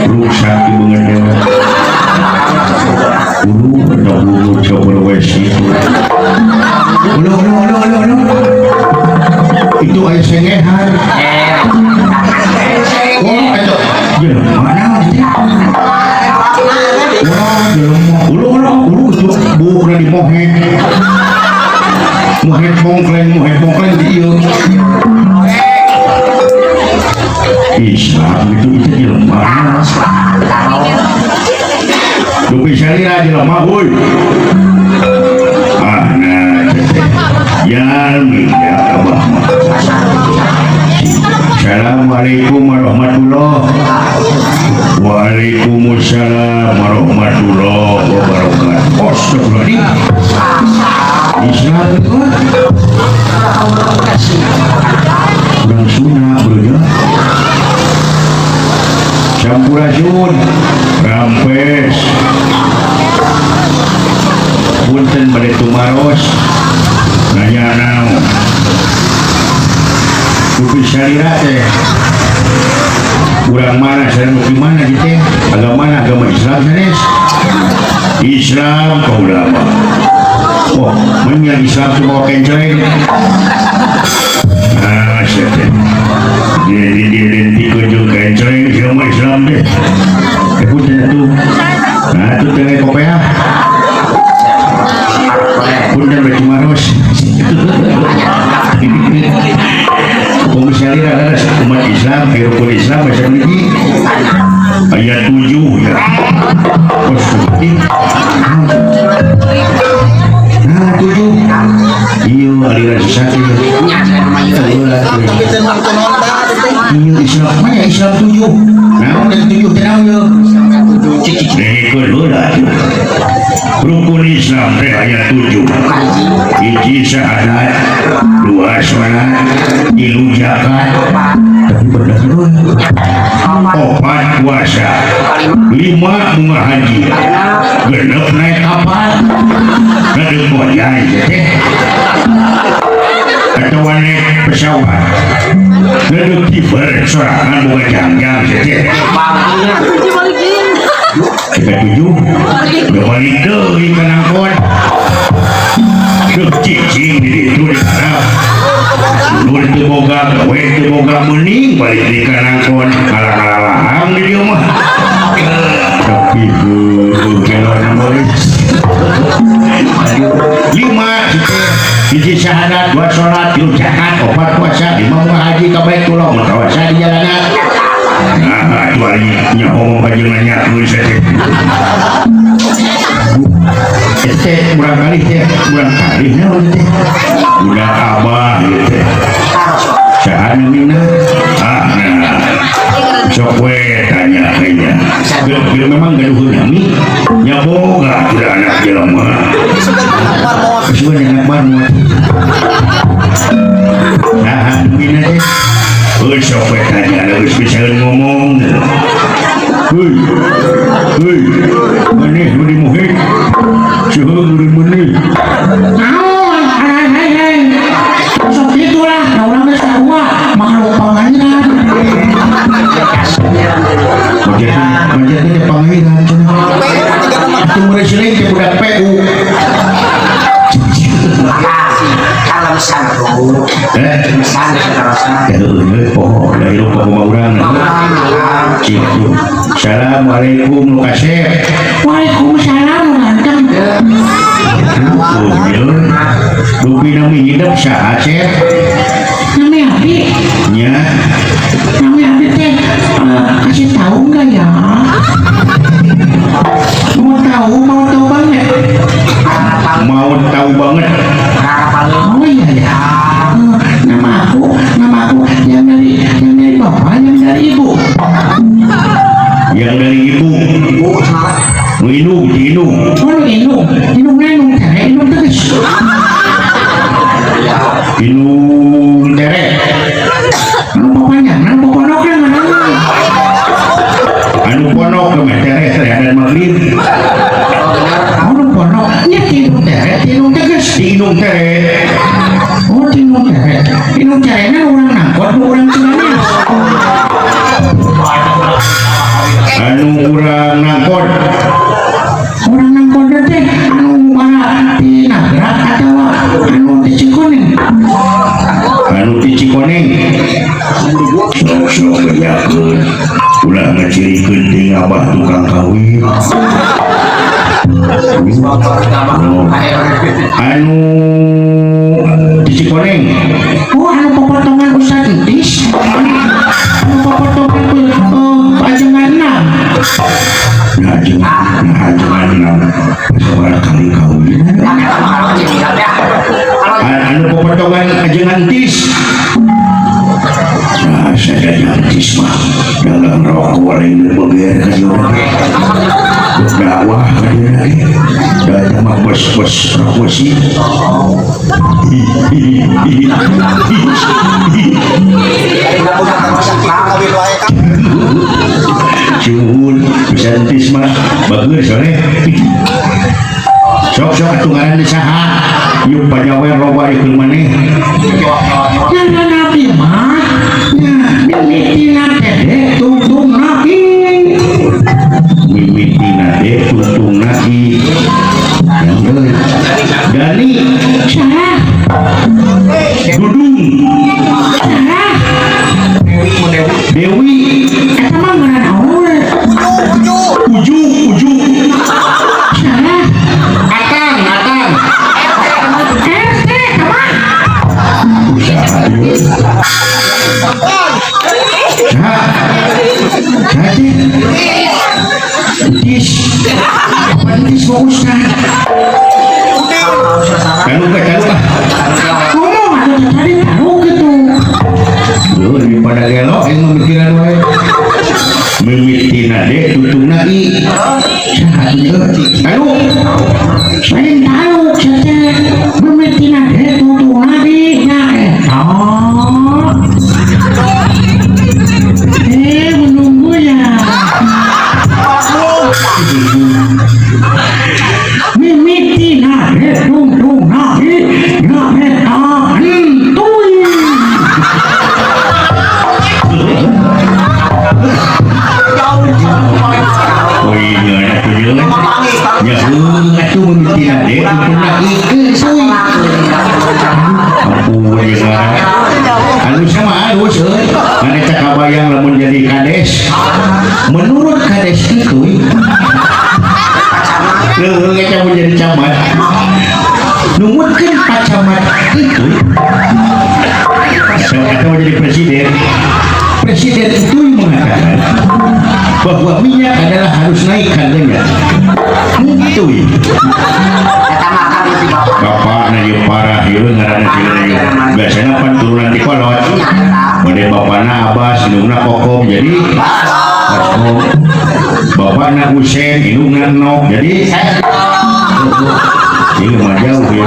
rusak ibu ngedewek. muhit pongkleng dia Islam itu jelema Dupi syariah jelema boy ya Allah. Assalamualaikum warahmatullahi Waalaikumsalam warahmatullahi wabarakatuh. Astagfirullahaladzim. Islam itu kurang sunnah bro. Sampurasun rampes punten bade tumaros nanya naon Dupi syariah teh kurang mana saya gimana gitu agama Islam sanes Islam ke ulama oh menyan Islam cuma kenceleng syaitan dia dikujung kenceleng sama Islam deh punten itu itu tengah kopea punten baju maros Syariah adalah umat Islam, rukun Islam bahasa ini ayat 7 ya. Oh, seperti nah 7 iya aliran sesat itu iya Islam mana Islam 7 nah udah 7 tenang ya ini kedua rukun Islam ayat 7 hiji syahadat dua sholat tilu zakat tapi berdasarkan opat puasa lima bunga haji genep naik kapal ngadep moyai atau naik pesawat ngadep tiber sorangan bunga janggang kita 7 udah balik deh ikan angkot cicing di itu di karang nur itu boga gawe itu boga mening balik di karang kon kalah-kalahang di dia mah tapi kalau namanya 5 hiji syahadat 2 sholat 3 zakat 4 puasa 5 haji ka Baitullah mutawassa di jalanan nah itu hanya ngomong bajengannya tulis aja kurang kali udah abah gitu sahana mina nah sok we tanya kayaknya bila memang gaduh nami nyaboga tidak anak jelema kesuwen anak banget nah mina teh sok we tanya harus bisa ngomong hei maneh nu di muhid suhung nu di meneh sok itulah da urang geus sarua makhluk pangahiran manjatna teh pangahiran itu meresileng teh budak PU kalau dari lupa pemauran gitu. Assalamualaikum Kasep. Waalaikumsalam ganteng. Dupi nami hidup saha Sep? Nami Abi. Nya. Nami Abi teh kasih tahu nggak ya? Mau tahu banget. Mau tahu banget. Oh iya ya. Nama aku yang dari bapak, yang dari ibu. Yang dari ibu. Inung. Oh Inung tere, Inung tegas. Inung tere. Anu bapaknya, anu ponok kan mana? Anu ponok ke tere ada magrib. Anu ponok, nya Inung tere, Inung tegas, Inung tere. Oh Inung tere na orang nangkot, orang Cimanis. Anu orang nangkot. Orang nangkot teh anu mana di Nagrak atau anu di Cikoneng? Anu di Cikoneng. Sok yakeun. Ulah ngacirikeun ting abah tukang kawin. Anu Cikoneng. Oh, anu pepotongan Ustaz Entis. Anu pepotongan pajenganan. Nah jangan seorang kali kawin. Anu pepotongan ajengan tis. Nah saya jantis mah dalam rokok lain berbiar kajian. Dakwah kajian lagi. Dan mah bos promosi. Cuhun bisa entis mah bagus soalnya. Sok atungan di saha yuk panyawer loba ikut maneh. Jangan nabi mah. Mimitina dedek tuntung nabi. Mimitina dedek tuntung nabi. Yang deui. Dani Salah. Dudung Salah. Dewi Eta mah ngaran aul. Ujung Salah. Atang RT sama. usaha yuk. Jadi tis mau ustaz kalu Ngomong atuh tadi tahu gitu. lu daripada gelok yang memikiran wae mimitina dek tutung nai kalu Lain tahu saja memitina dedek tuntung nabi nya eta. Menunggu ya. Mimitina dedek tuntung nabi nya eta. Entuy. oh iya anak tujuh ya atuh mimitina dek tutung nai kesuy ampun ya halus sama halus mana cakabayang lamun jadi kades menurut kades itu ngecap menjadi camat numutkan pak camat itu atau menjadi presiden itu mengatakan bahwa minyak adalah harus naik harganya itu bapak nanya parah itu ngarana cilanya biasanya pan turunan di kolot pada bapaknya Abbas hidungnya kokom jadi kokom bapaknya Husein hidungnya Nok jadi ini mah jauh ya.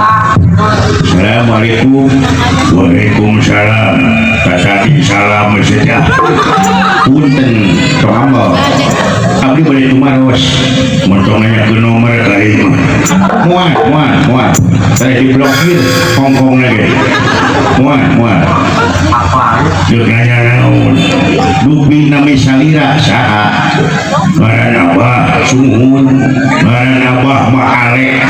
Assalamualaikum. Waalaikumsalam. Kasati salam saja. Punten tombol. Abdi bade tumaros. Montongannya ke nomor lain. Muat. Saya diblokir Hongkong lagi. Muat. Jeung nanya naon. Dubi nami salira saha. Ngaran Abah Suhun. Ngaran Abah Maalek.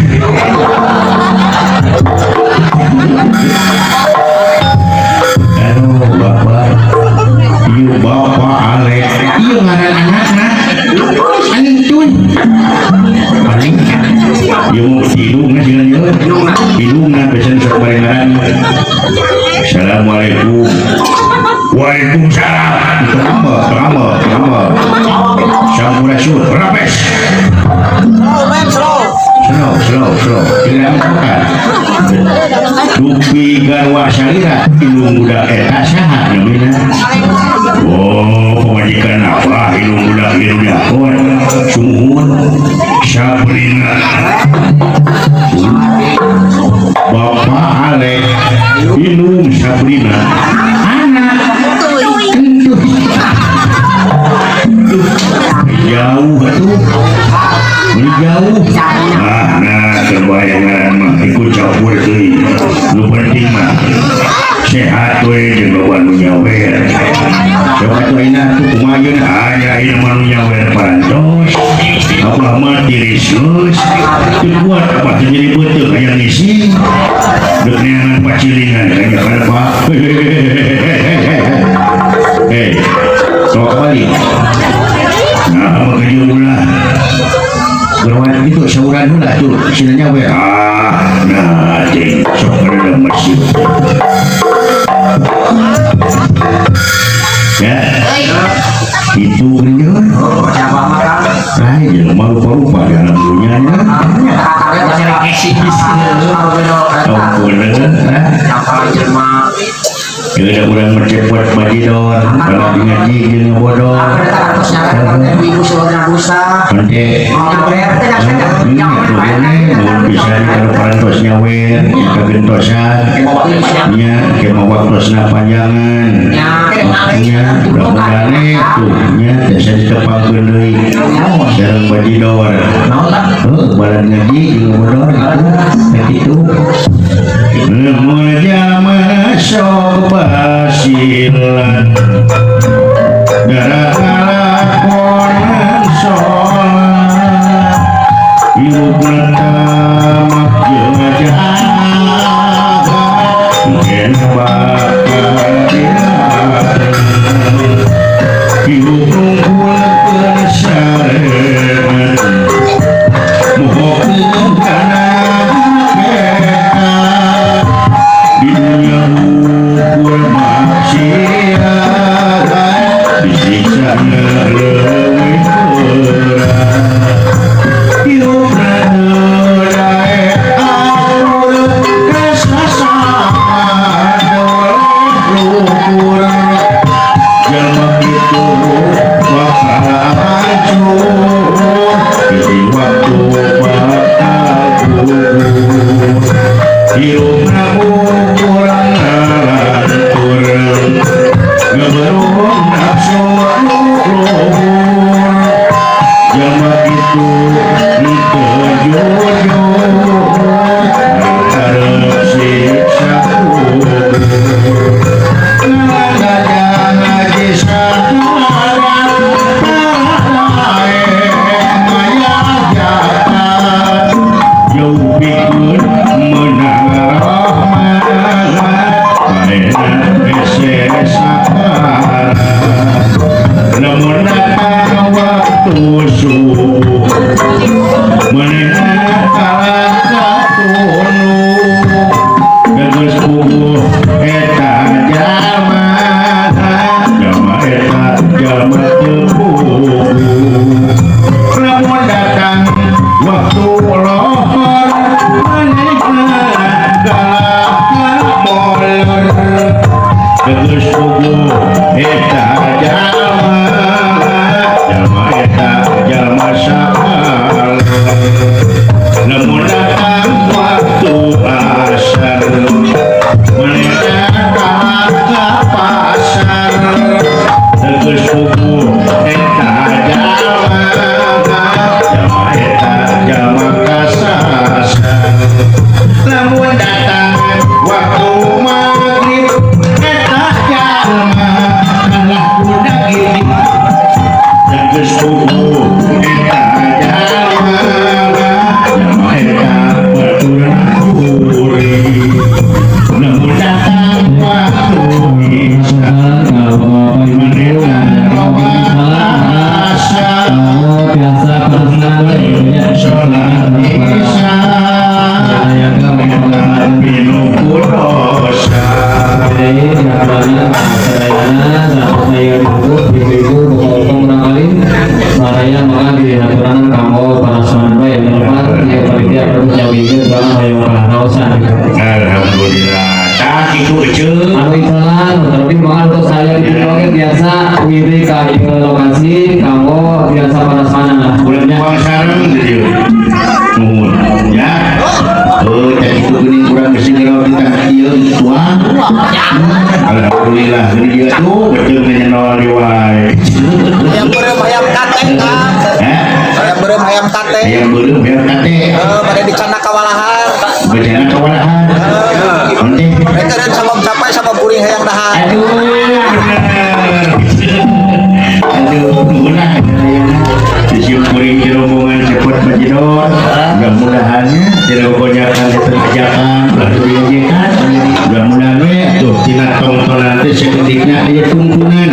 Halo bapak, iya bapak Alek, iya ngaran anak-anak, anjing cuy, anjing, iya mau hidungnya jangan jangan, hidungnya pesan sebarengan. Assalamualaikum, waalaikumsalam, terambah, sampurasun, rapes. Slow. Tidak makan. Dupi garwa salira ilung budak eta saha namina. Oh, pemajikan apa ilung budak ilung dakon. Sumuhun Sabrina. Bapak Alek ilung Sabrina. Anak kentut. Jauh tuh. Jauh. Nah kebayangan mah ikut campur deui. Nu penting mah sehat we jeung loba nu nyawer. Coba tuh ayeuna tuh kumayeun aya ieu mah nu nyawer pantos. Apa mah tiris geus. Teu kuat apa teu jadi beuteung aya ngisi. Deuk neangan pacilingan aya apa. Hei. Sok balik. Nah, makanya ulah. kawan itu sauran dulu tuh sinanya we nah jadi sok ada masih ya itu bener siapa makan lain yang mau lupa di alam dunia nya masih lagi sih oh bener apa jelma ya udah mencepot bajidor kalau ngaji jeung bodor ibu sudah busa nanti mau bisa kalau parantos nyawer kegentosan nya ke mau waktosna panjangan nya mudah-mudahan tuh nya bisa ditepangkeun deui sareng bajidor badan ngaji jeung bodor itu mulai sok basilan gara-gara konan sholat hidup tamak jelajah kena bakal hidup nungguleun saremet mohokeun kana di dunia ukur maksiat disiksa lebih berat hidup radai akur kesasaran luhur jalma itu bakal hancur di waktu bakal gugur hidup ukur ngalantur ngeberung nafsu luhur jalma itu terjujur harap siksa kubur ngajak ngaji sadaran parae maya jakat jauh pikun menang rahmat paena ese sakara namun datang waktu subuh menengah kalah katunu geus puguh eta jalma eta jalma teu puguh namun datang waktu lohor menengah kalah molor geus puguh eta jalma eta jalma sakal namun datang waktu asar menengah kalah ka pasar geus puguh eta jalma eta jalma kasasar namun datang waktu maghrib eta jalma kalah budak gini geus puguh eta jalma eta baturan kuri namun datang waktu isya menenang asa biasa personal sholat isya pinuku dosa Saraya maka di aturan kamu para santri yang terhormat yang panitia perjalanan itu dalam hayang kausan. Alhamdulillah tak itu kecil Anu isalan, tapi maka untuk saya di Pindoke biasa wiri ke lokasi kamu biasa para sana lah. bulannya uang sarang gitu nuhun ya cek itu gini kurang kesinggirau kita kecil tuan alhamdulillah gini dia tuh kecil nyenol di wae yang berem ayam kate kan yang berem ayam kate yang belum biar kate pada di cana kawalahan bejana kewalahan nanti mereka dan sama capai sama buring hayang dahan aduh nuhun disyukuri di rombongan cepot bajidor mudah-mudahannya tidak kebanyakan dikerjakan lalu diajakan mudah-mudahan tuh tina tontonan nanti seketiknya dia tungkungan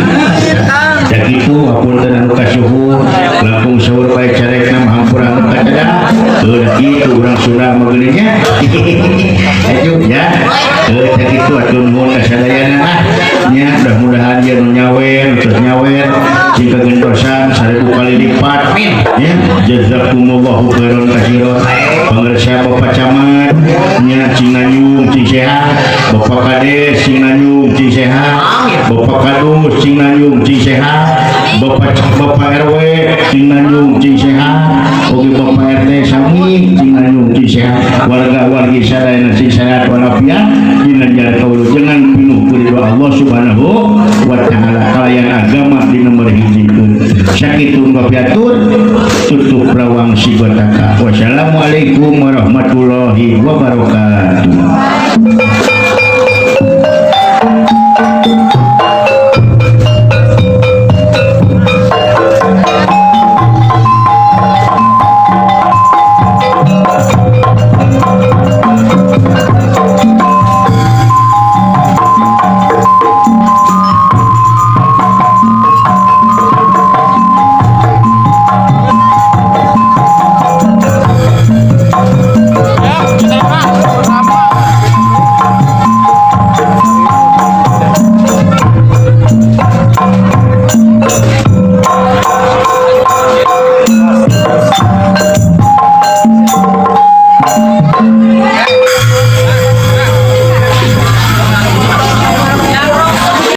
dan itu apun dan anu kasuhur langkung sahur bae carekna hampura anu kacada udah kitu urang Sunda mageulinya ayo ya dan itu atuh nuhun kasadayana nya mudah-mudahan dia nu nyawer terus nyawer jika gentosan 1000 kali lipat ya jazakumullahu khairan katsiran pangarsa Bapak Camat nya cing Nanyung cing sehat Bapak Kades cing Nanyung cing sehat Bapak Kadus cing Nanyung cing sehat Bapak RW cing Nanyung cing sehat oge Bapak RT sami cing Nanyung cing sehat warga-wargi sadayana cing sehat walafiat dina jalan kaula jangan pinuh kuridho Allah Subhanahu wa taala kalayan agama di nomor hijikeun sakitun kapiatur tutup rawang sibataka wassalamualaikum warahmatullahi wabarakatuh.